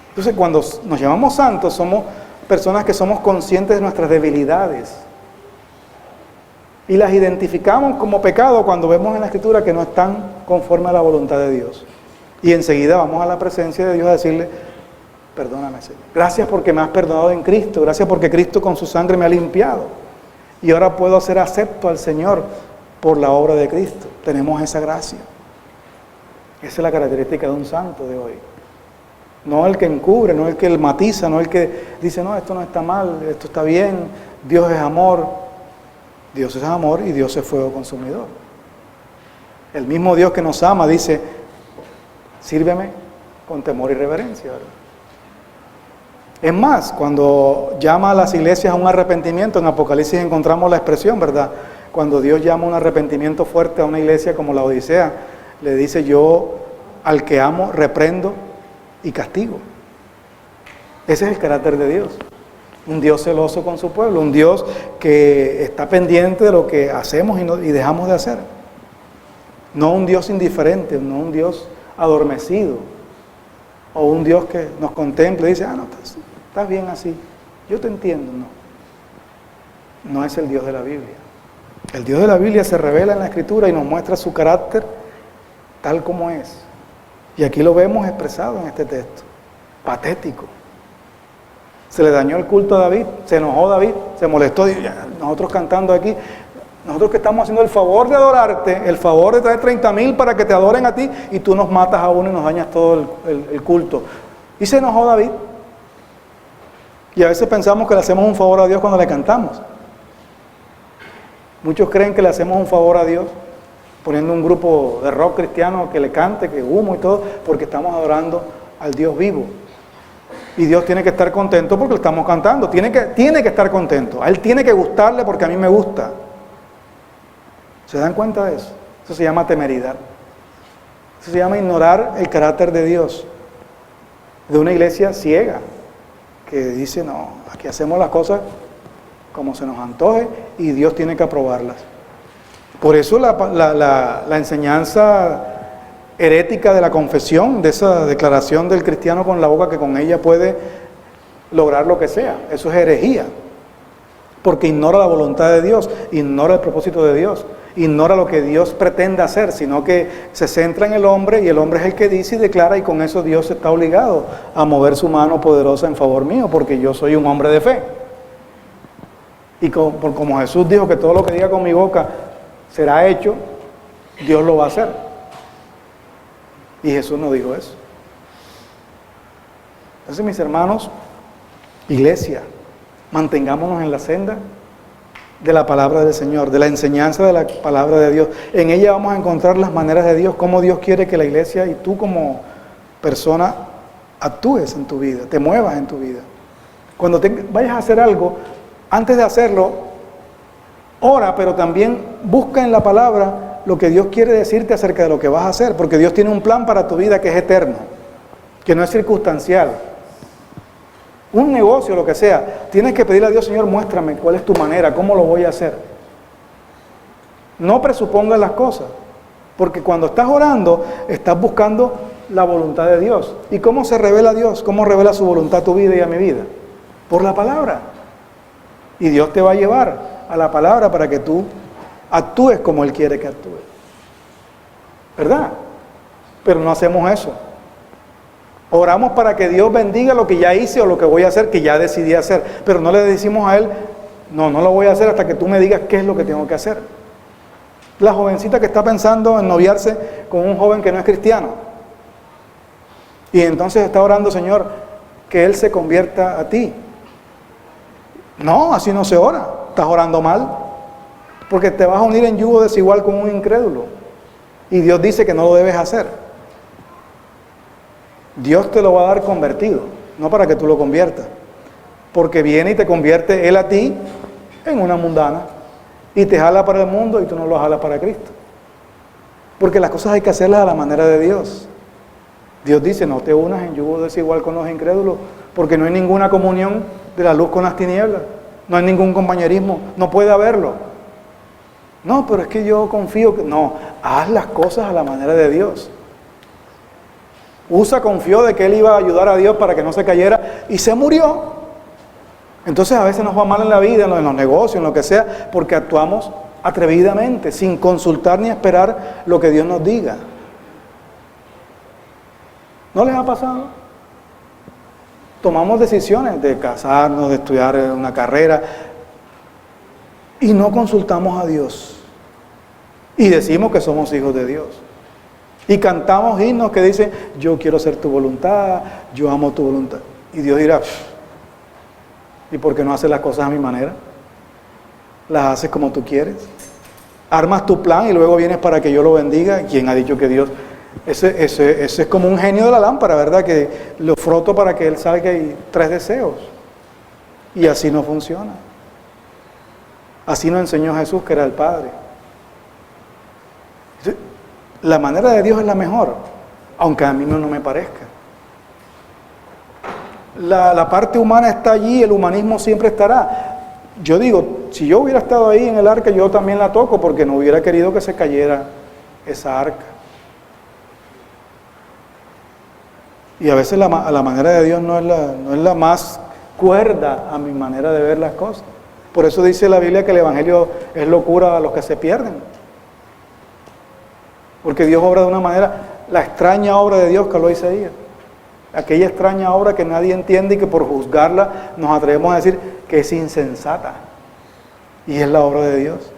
Entonces cuando nos llamamos santos, somos personas que somos conscientes de nuestras debilidades. Y las identificamos como pecado cuando vemos en la Escritura que no están conforme a la voluntad de Dios. Y enseguida vamos a la presencia de Dios a decirle, perdóname, Señor. Gracias porque me has perdonado en Cristo. Gracias porque Cristo con su sangre me ha limpiado. Y ahora puedo ser acepto al Señor por la obra de Cristo. Tenemos esa gracia. Esa es la característica de un santo de hoy. No el que encubre, no el que matiza, no el que dice, no, esto no está mal, esto está bien, Dios es amor. Dios es amor y Dios es fuego consumidor. El mismo Dios que nos ama dice, sírveme con temor y reverencia, ¿verdad? Es más, cuando llama a las iglesias a un arrepentimiento, en Apocalipsis encontramos la expresión, ¿verdad? Cuando Dios llama a un arrepentimiento fuerte a una iglesia como la Odisea, le dice, yo al que amo reprendo y castigo. Ese es el carácter de Dios. Un Dios celoso con su pueblo, un Dios que está pendiente de lo que hacemos y dejamos de hacer. No un Dios indiferente, no un Dios adormecido, o un Dios que nos contempla y dice, no, estás bien así, yo te entiendo. No es el Dios de la Biblia. El Dios de la Biblia se revela en la Escritura y nos muestra su carácter tal como es. Y aquí lo vemos expresado en este texto. Patético. Se le dañó el culto a David, se enojó David, se molestó. Nosotros cantando aquí, nosotros que estamos haciendo el favor de adorarte, el favor de traer 30,000 para que te adoren a ti, y tú nos matas a uno y nos dañas todo el culto. Y se enojó David. Y a veces pensamos que le hacemos un favor a Dios cuando le cantamos. Muchos creen que le hacemos un favor a Dios poniendo un grupo de rock cristiano que le cante, que humo y todo, porque estamos adorando al Dios vivo. Y Dios tiene que estar contento porque lo estamos cantando. Tiene que estar contento. A Él tiene que gustarle porque a mí me gusta. ¿Se dan cuenta de eso? Eso se llama temeridad. Eso se llama ignorar el carácter de Dios. De una iglesia ciega, que dice, no, aquí hacemos las cosas como se nos antoje y Dios tiene que aprobarlas. Por eso la enseñanza herética de la confesión, de esa declaración del cristiano con la boca que con ella puede lograr lo que sea, eso es herejía, porque ignora la voluntad de Dios, ignora el propósito de Dios, ignora lo que Dios pretende hacer, sino que se centra en el hombre y el hombre es el que dice y declara, y con eso Dios está obligado a mover su mano poderosa en favor mío, porque yo soy un hombre de fe. Y como Jesús dijo que todo lo que diga con mi boca será hecho, Dios lo va a hacer. Y Jesús no dijo eso. Entonces, mis hermanos, iglesia, mantengámonos en la senda de la palabra del Señor, de la enseñanza de la palabra de Dios. En ella vamos a encontrar las maneras de Dios, cómo Dios quiere que la iglesia y tú como persona actúes en tu vida, te muevas en tu vida. Cuando vayas a hacer algo, antes de hacerlo, ora, pero también busca en la palabra lo que Dios quiere decirte acerca de lo que vas a hacer, porque Dios tiene un plan para tu vida que es eterno, que no es circunstancial. Un negocio, lo que sea, tienes que pedirle a Dios, Señor, muéstrame cuál es tu manera, cómo lo voy a hacer. No presupongas las cosas, porque cuando estás orando, estás buscando la voluntad de Dios. ¿Y cómo se revela Dios? ¿Cómo revela su voluntad a tu vida y a mi vida? Por la palabra. Y Dios te va a llevar a la palabra para que tú actúes como Él quiere que actúes. ¿Verdad? Pero no hacemos eso. Oramos para que Dios bendiga lo que ya hice o lo que voy a hacer, que ya decidí hacer. Pero no le decimos a Él, no lo voy a hacer hasta que tú me digas qué es lo que tengo que hacer. La jovencita que está pensando en noviarse con un joven que no es cristiano. Y entonces está orando, Señor, que Él se convierta a ti. No, así no se ora. Estás orando mal. Porque te vas a unir en yugo desigual con un incrédulo. Y Dios dice que no lo debes hacer. Dios te lo va a dar convertido, no para que tú lo conviertas. Porque viene y te convierte Él a ti en una mundana. Y te jala para el mundo y tú no lo jalas para Cristo. Porque las cosas hay que hacerlas a la manera de Dios. Dios dice, no te unas en yugo desigual con los incrédulos, porque no hay ninguna comunión de la luz con las tinieblas. No hay ningún compañerismo, no puede haberlo. No, pero es que yo confío que... No, haz las cosas a la manera de Dios. Usa confió de que él iba a ayudar a Dios para que no se cayera y se murió. Entonces a veces nos va mal en la vida, en los negocios, en lo que sea, porque actuamos atrevidamente, sin consultar ni esperar lo que Dios nos diga. ¿No les ha pasado? Tomamos decisiones de casarnos, de estudiar una carrera y no consultamos a Dios. Y decimos que somos hijos de Dios. Y cantamos himnos que dicen, yo quiero hacer tu voluntad, yo amo tu voluntad. Y Dios dirá, ¿y por qué no haces las cosas a mi manera? ¿Las haces como tú quieres? Armas tu plan y luego vienes para que yo lo bendiga. ¿Quién ha dicho que Dios? Ese es como un genio de la lámpara, ¿verdad? Que lo froto para que él salga y 3 deseos. Y así no funciona. Así nos enseñó Jesús, que era el Padre. La manera de Dios es la mejor, aunque a mí no me parezca. La parte humana está allí, el humanismo siempre estará. Yo digo, si yo hubiera estado ahí en el arca, yo también la toco, porque no hubiera querido que se cayera esa arca. Y a veces la manera de Dios no es la más cuerda a mi manera de ver las cosas. Por eso dice la Biblia que el Evangelio es locura a los que se pierden. Porque Dios obra de una manera, la extraña obra de Dios que habló Isaías. Aquella extraña obra que nadie entiende y que por juzgarla nos atrevemos a decir que es insensata. Y es la obra de Dios.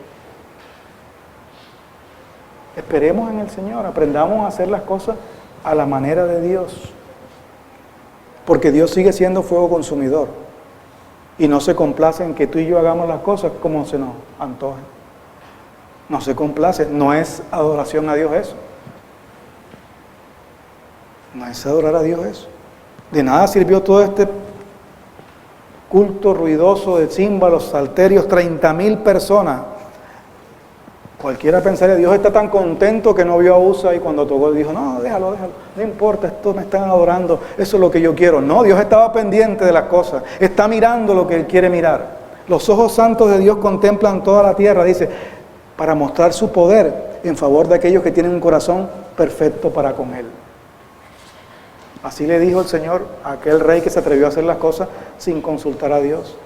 Esperemos en el Señor, aprendamos a hacer las cosas a la manera de Dios. Porque Dios sigue siendo fuego consumidor. Y no se complace en que tú y yo hagamos las cosas como se nos antoje. No se complace, no es adoración a Dios eso. No es adorar a Dios eso. De nada sirvió todo este culto ruidoso de címbalos, salterios, 30,000 personas. Cualquiera pensaría, Dios está tan contento que no vio a Usa y cuando tocó dijo, no, déjalo, no importa, esto me están adorando, eso es lo que yo quiero. No, Dios estaba pendiente de las cosas, está mirando lo que Él quiere mirar. Los ojos santos de Dios contemplan toda la tierra, dice, para mostrar su poder en favor de aquellos que tienen un corazón perfecto para con Él. Así le dijo el Señor a aquel rey que se atrevió a hacer las cosas sin consultar a Dios.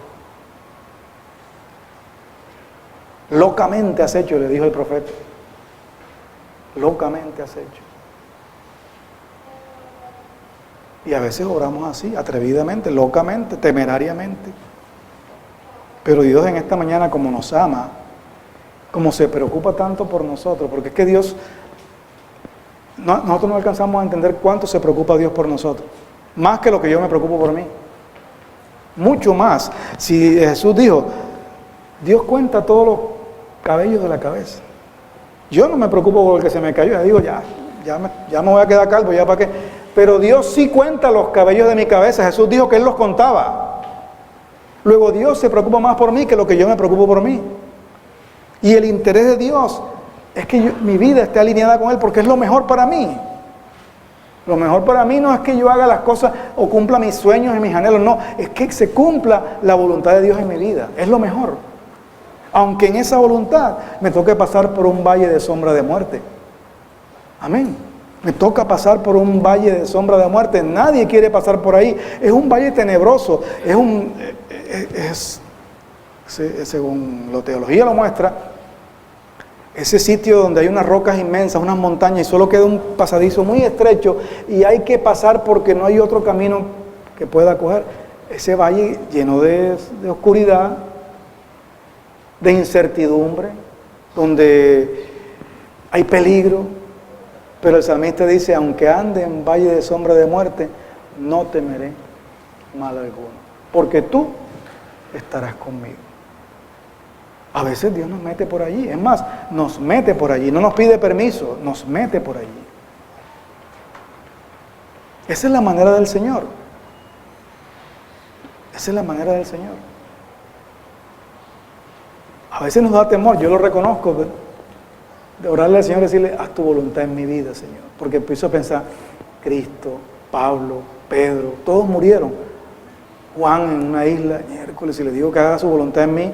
Locamente has hecho, le dijo el profeta. Locamente has hecho. Y a veces oramos así, atrevidamente, locamente, temerariamente. Pero Dios en esta mañana, como nos ama, como se preocupa tanto por nosotros, porque es que Dios, nosotros no alcanzamos a entender cuánto se preocupa Dios por nosotros. Más que lo que yo me preocupo por mí. Mucho más. Si Jesús dijo, Dios cuenta todos los cabellos de la cabeza. Yo no me preocupo por el que se me cayó, digo, ya me voy a quedar calvo, ya para qué. Pero Dios sí cuenta los cabellos de mi cabeza. Jesús dijo que Él los contaba. Luego Dios se preocupa más por mí que lo que yo me preocupo por mí. Y el interés de Dios es que mi vida esté alineada con Él, porque es lo mejor para mí. Lo mejor para mí no es que yo haga las cosas o cumpla mis sueños y mis anhelos, no, es que se cumpla la voluntad de Dios en mi vida, es lo mejor. Aunque en esa voluntad me toque pasar por un valle de sombra de muerte. Amén. Me toca pasar por un valle de sombra de muerte, nadie quiere pasar por ahí, es un valle tenebroso, según la teología lo muestra, ese sitio donde hay unas rocas inmensas, unas montañas y solo queda un pasadizo muy estrecho y hay que pasar porque no hay otro camino que pueda coger. Ese valle lleno de oscuridad, de incertidumbre, donde hay peligro, pero el salmista dice, aunque ande en valle de sombra de muerte, no temeré mal alguno, porque tú estarás conmigo. A veces Dios nos mete por allí, es más, nos mete por allí, no nos pide permiso, nos mete por allí. Esa es la manera del Señor. Esa es la manera del Señor. A veces nos da temor, yo lo reconozco, de orarle al Señor y decirle, haz tu voluntad en mi vida, Señor. Porque empiezo a pensar, Cristo, Pablo, Pedro, todos murieron. Juan en una isla, miércoles, si le digo que haga su voluntad en mí,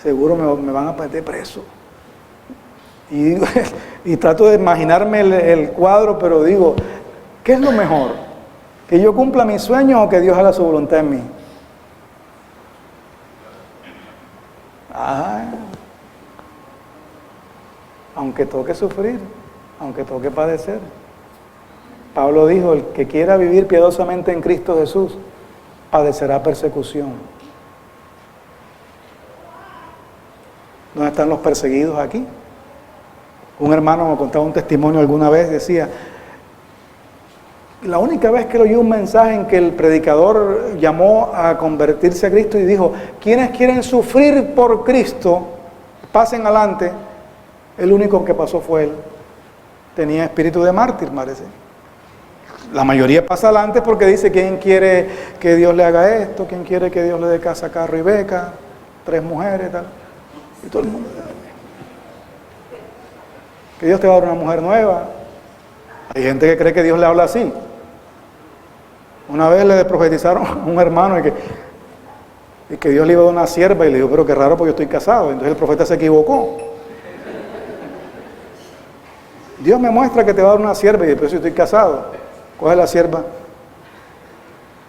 seguro me van a meter preso. Y trato de imaginarme el cuadro, pero digo, ¿qué es lo mejor? ¿Que yo cumpla mis sueños o que Dios haga su voluntad en mí? Aunque toque sufrir, aunque toque padecer. Pablo dijo, el que quiera vivir piadosamente en Cristo Jesús, padecerá persecución. ¿Dónde están los perseguidos aquí? Un hermano me contaba un testimonio alguna vez, decía, la única vez que oí un mensaje en que el predicador llamó a convertirse a Cristo y dijo, quienes quieren sufrir por Cristo, pasen adelante, El único que pasó fue él. Tenía espíritu de mártir, parece. La mayoría pasa adelante porque dice, ¿quién quiere que Dios le haga esto? ¿Quién quiere que Dios le dé casa, carro y beca? 3 mujeres, tal. Y todo el mundo. Que Dios te va a dar una mujer nueva. Hay gente que cree que Dios le habla así. Una vez le profetizaron a un hermano y que Dios le iba a dar una sierva y le dijo, pero qué raro porque yo estoy casado. Entonces el profeta se equivocó. Dios me muestra que te va a dar una sierva y después yo estoy casado. Coge la sierva.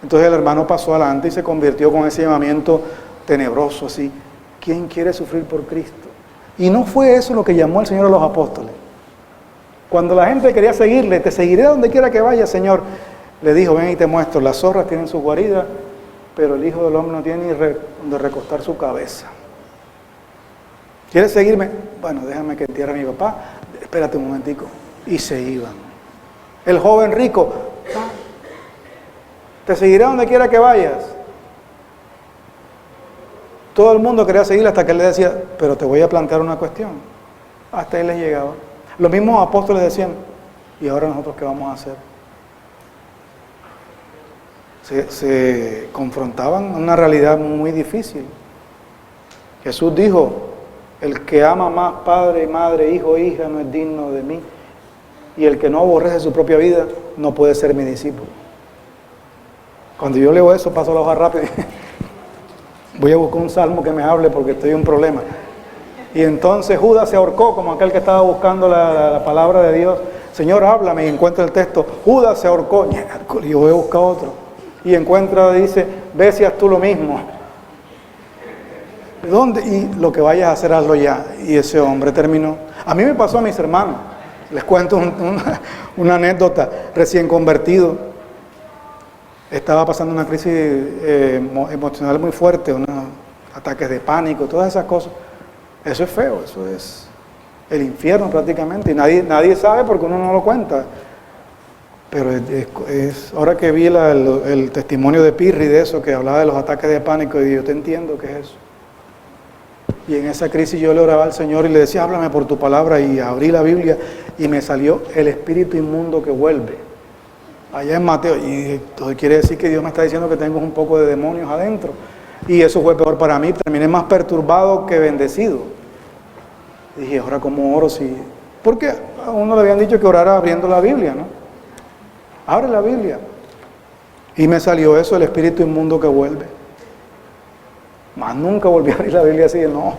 Entonces el hermano pasó adelante y se convirtió con ese llamamiento tenebroso así. ¿Quién quiere sufrir por Cristo? Y no fue eso lo que llamó el Señor a los apóstoles. Cuando la gente quería seguirle, te seguiré donde quiera que vaya, Señor. Le dijo, ven y te muestro, las zorras tienen sus guaridas, pero el Hijo del Hombre no tiene ni donde recostar su cabeza. ¿Quieres seguirme? Bueno, déjame que entierre a mi papá. Espérate un momentico. Y se iban. El joven rico, te seguiré donde quiera que vayas. Todo el mundo quería seguirle hasta que él le decía, pero te voy a plantear una cuestión. Hasta ahí les llegaba. Los mismos apóstoles decían, ¿y ahora nosotros qué vamos a hacer? Se confrontaban a una realidad muy difícil. Jesús dijo, el que ama más padre y madre, hijo e hija no es digno de mí. Y el que no aborrece su propia vida no puede ser mi discípulo. Cuando yo leo eso, paso la hoja rápido. Voy a buscar un salmo que me hable porque estoy en un problema. Y entonces Judas se ahorcó como aquel que estaba buscando la palabra de Dios. Señor, háblame, y encuentra el texto. Judas se ahorcó. Y yo voy a buscar otro. Y encuentra, dice, ve si haz tú lo mismo. ¿Dónde? Y lo que vayas a hacer, hazlo ya. Y ese hombre terminó. A mí me pasó a mis hermanos. Les cuento una anécdota. Recién convertido. Estaba pasando una crisis emocional muy fuerte, unos ataques de pánico, todas esas cosas. Eso es feo, eso es el infierno prácticamente. Y nadie sabe porque uno no lo cuenta. Pero ahora que vi el testimonio de Pirri de eso, que hablaba de los ataques de pánico, y yo te entiendo que es eso. Y en esa crisis yo le oraba al Señor y le decía, háblame por tu palabra, y abrí la Biblia y me salió el espíritu inmundo que vuelve. Allá en Mateo, y entonces quiere decir que Dios me está diciendo que tengo un poco de demonios adentro. Y eso fue peor para mí, terminé más perturbado que bendecido. Y dije, ahora cómo oro si... Porque a uno le habían dicho que orara abriendo la Biblia, ¿no? Abre la Biblia. Y me salió eso, el espíritu inmundo que vuelve. Más nunca volví a abrir la Biblia así, no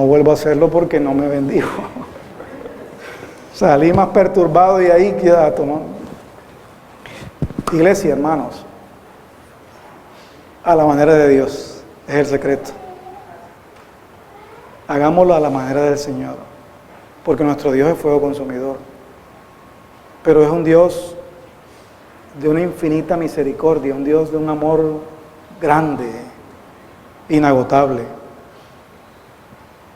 vuelvo a hacerlo porque no me bendijo. Salí más perturbado y ahí queda tomando. Iglesia, hermanos, a la manera de Dios, es el secreto. Hagámoslo a la manera del Señor, porque nuestro Dios es fuego consumidor. Pero es un Dios de una infinita misericordia, un Dios de un amor grande, inagotable.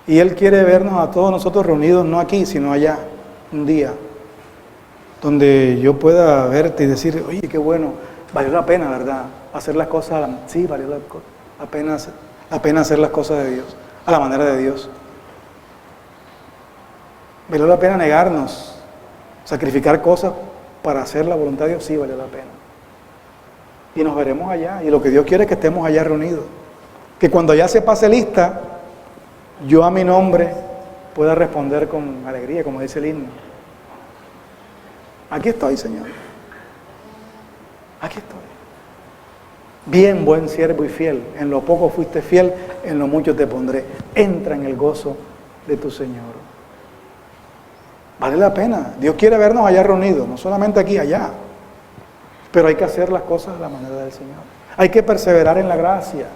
Y Él quiere vernos a todos nosotros reunidos, no aquí, sino allá, un día, donde yo pueda verte y decir, oye, qué bueno, valió la pena, ¿verdad? Hacer las cosas, sí, valió la pena hacer las cosas de Dios, a la manera de Dios. Valió la pena negarnos, sacrificar cosas para hacer la voluntad de Dios, sí, valió la pena. Y nos veremos allá, y lo que Dios quiere es que estemos allá reunidos. Que cuando allá se pase lista, yo a mi nombre pueda responder con alegría, como dice el himno. Aquí estoy, Señor. Aquí estoy. Bien, buen siervo y fiel. En lo poco fuiste fiel, en lo mucho te pondré. Entra en el gozo de tu Señor. Vale la pena. Dios quiere vernos allá reunidos, no solamente aquí, allá. Pero hay que hacer las cosas de la manera del Señor. Hay que perseverar en la gracia.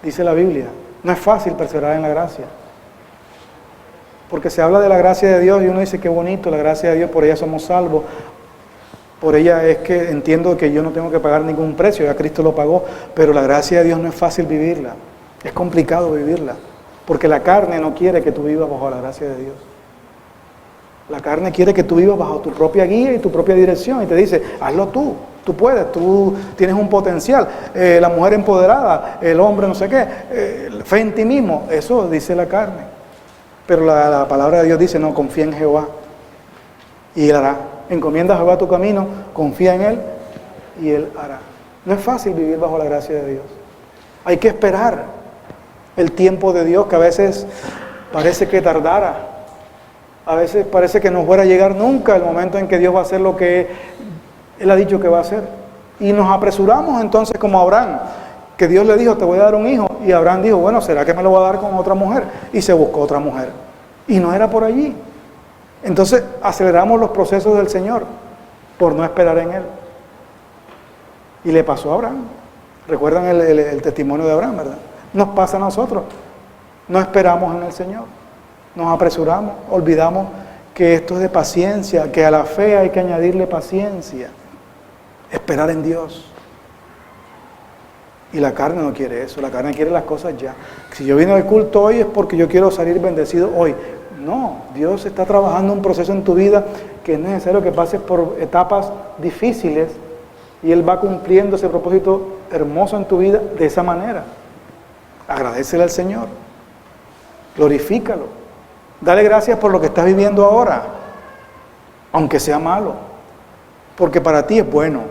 Dice la Biblia. No es fácil perseverar en la gracia. Porque se habla de la gracia de Dios y uno dice, qué bonito, la gracia de Dios, por ella somos salvos. Por ella es que entiendo que yo no tengo que pagar ningún precio, ya Cristo lo pagó. Pero la gracia de Dios no es fácil vivirla. Es complicado vivirla. Porque la carne no quiere que tú vivas bajo la gracia de Dios. La carne quiere que tú vivas bajo tu propia guía y tu propia dirección. Y te dice, hazlo tú puedes, tú tienes un potencial. La mujer empoderada, el hombre no sé qué, fe en ti mismo. Eso dice la carne. Pero la palabra de Dios dice, no, confía en Jehová y Él hará. Encomienda a Jehová tu camino, confía en Él y Él hará. No es fácil vivir bajo la gracia de Dios. Hay que esperar el tiempo de Dios, que a veces parece que tardara. A veces parece que no fuera a llegar nunca el momento en que Dios va a hacer lo que Él ha dicho que va a hacer. Y nos apresuramos entonces como Abraham, que Dios le dijo, te voy a dar un hijo. Y Abraham dijo, bueno, ¿será que me lo va a dar con otra mujer? Y se buscó otra mujer. Y no era por allí. Entonces aceleramos los procesos del Señor por no esperar en Él. Y le pasó a Abraham. Recuerdan el testimonio de Abraham, ¿verdad? Nos pasa a nosotros. No esperamos en el Señor. Nos apresuramos, olvidamos que esto es de paciencia, que a la fe hay que añadirle paciencia. Esperar en Dios. Y la carne no quiere eso, la carne quiere las cosas ya. Si yo vine al culto hoy es porque yo quiero salir bendecido hoy. No, Dios está trabajando un proceso en tu vida que es necesario que pases por etapas difíciles y Él va cumpliendo ese propósito hermoso en tu vida de esa manera. Agradécele al Señor, glorifícalo, dale gracias por lo que estás viviendo ahora, aunque sea malo, porque para ti es bueno.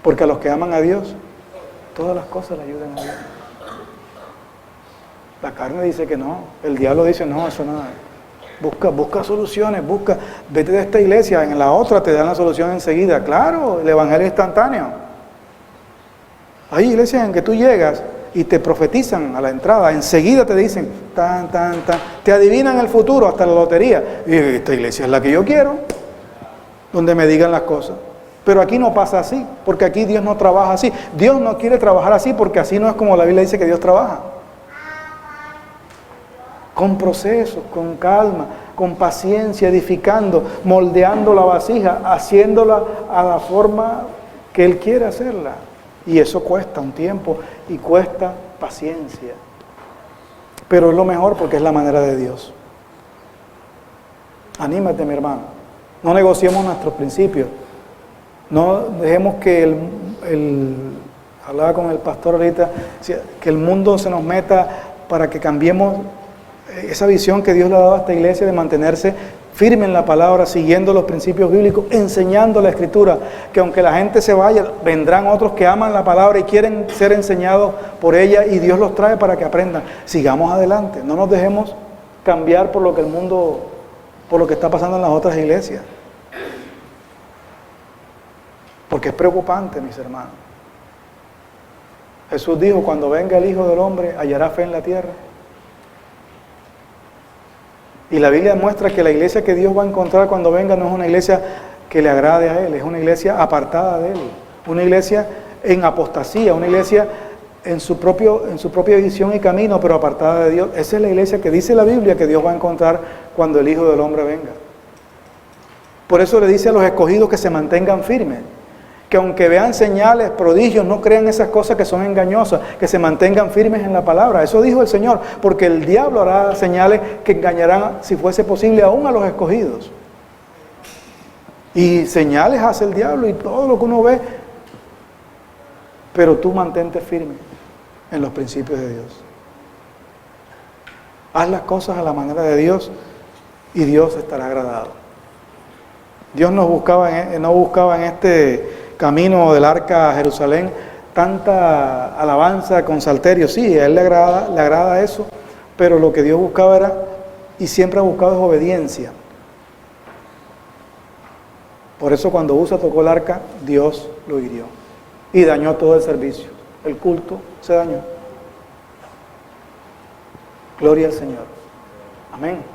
Porque a los que aman a Dios, todas las cosas le ayudan a Dios. La carne dice que no, el diablo dice no, eso nada. Busca soluciones, vete de esta iglesia, en la otra te dan la solución enseguida. Claro, el evangelio instantáneo. Hay iglesias en que tú llegas y te profetizan a la entrada, enseguida te dicen, te adivinan el futuro, hasta la lotería. Y esta iglesia es la que yo quiero, donde me digan las cosas. Pero aquí no pasa así, porque aquí Dios no trabaja así. Dios no quiere trabajar así, porque así no es como la Biblia dice que Dios trabaja. Con procesos, con calma, con paciencia, edificando, moldeando la vasija, haciéndola a la forma que Él quiere hacerla. Y eso cuesta un tiempo y cuesta paciencia. Pero es lo mejor porque es la manera de Dios. Anímate, mi hermano. No negociemos nuestros principios. No dejemos que hablaba con el pastor ahorita, que el mundo se nos meta para que cambiemos esa visión que Dios le ha dado a esta iglesia de mantenerse firme en la palabra, siguiendo los principios bíblicos, enseñando la Escritura, que aunque la gente se vaya, vendrán otros que aman la palabra y quieren ser enseñados por ella y Dios los trae para que aprendan. Sigamos adelante, no nos dejemos cambiar por lo que el mundo, por lo que está pasando en las otras iglesias. Porque es preocupante, mis hermanos. Jesús dijo, cuando venga el Hijo del Hombre, hallará fe en la tierra. Y la Biblia muestra que la iglesia que Dios va a encontrar cuando venga no es una iglesia que le agrade a Él, es una iglesia apartada de Él, una iglesia en apostasía, una iglesia en su propia visión y camino, pero apartada de Dios. Esa es la iglesia que dice la Biblia que Dios va a encontrar cuando el Hijo del Hombre venga. Por eso le dice a los escogidos que se mantengan firmes, que aunque vean señales, prodigios, no crean esas cosas que son engañosas, que se mantengan firmes en la palabra. Eso dijo el Señor, porque el diablo hará señales que engañarán, si fuese posible, aún a los escogidos. Y señales hace el diablo y todo lo que uno ve, pero tú mantente firme en los principios de Dios. Haz las cosas a la manera de Dios y Dios estará agradado. Dios no buscaba en este camino del arca a Jerusalén tanta alabanza con salterio. Sí, a Él le agrada eso, pero lo que Dios buscaba era, y siempre ha buscado, es obediencia. Por eso cuando Usa tocó el arca, Dios lo hirió y dañó todo el servicio. El culto se dañó. Gloria al Señor. Amén.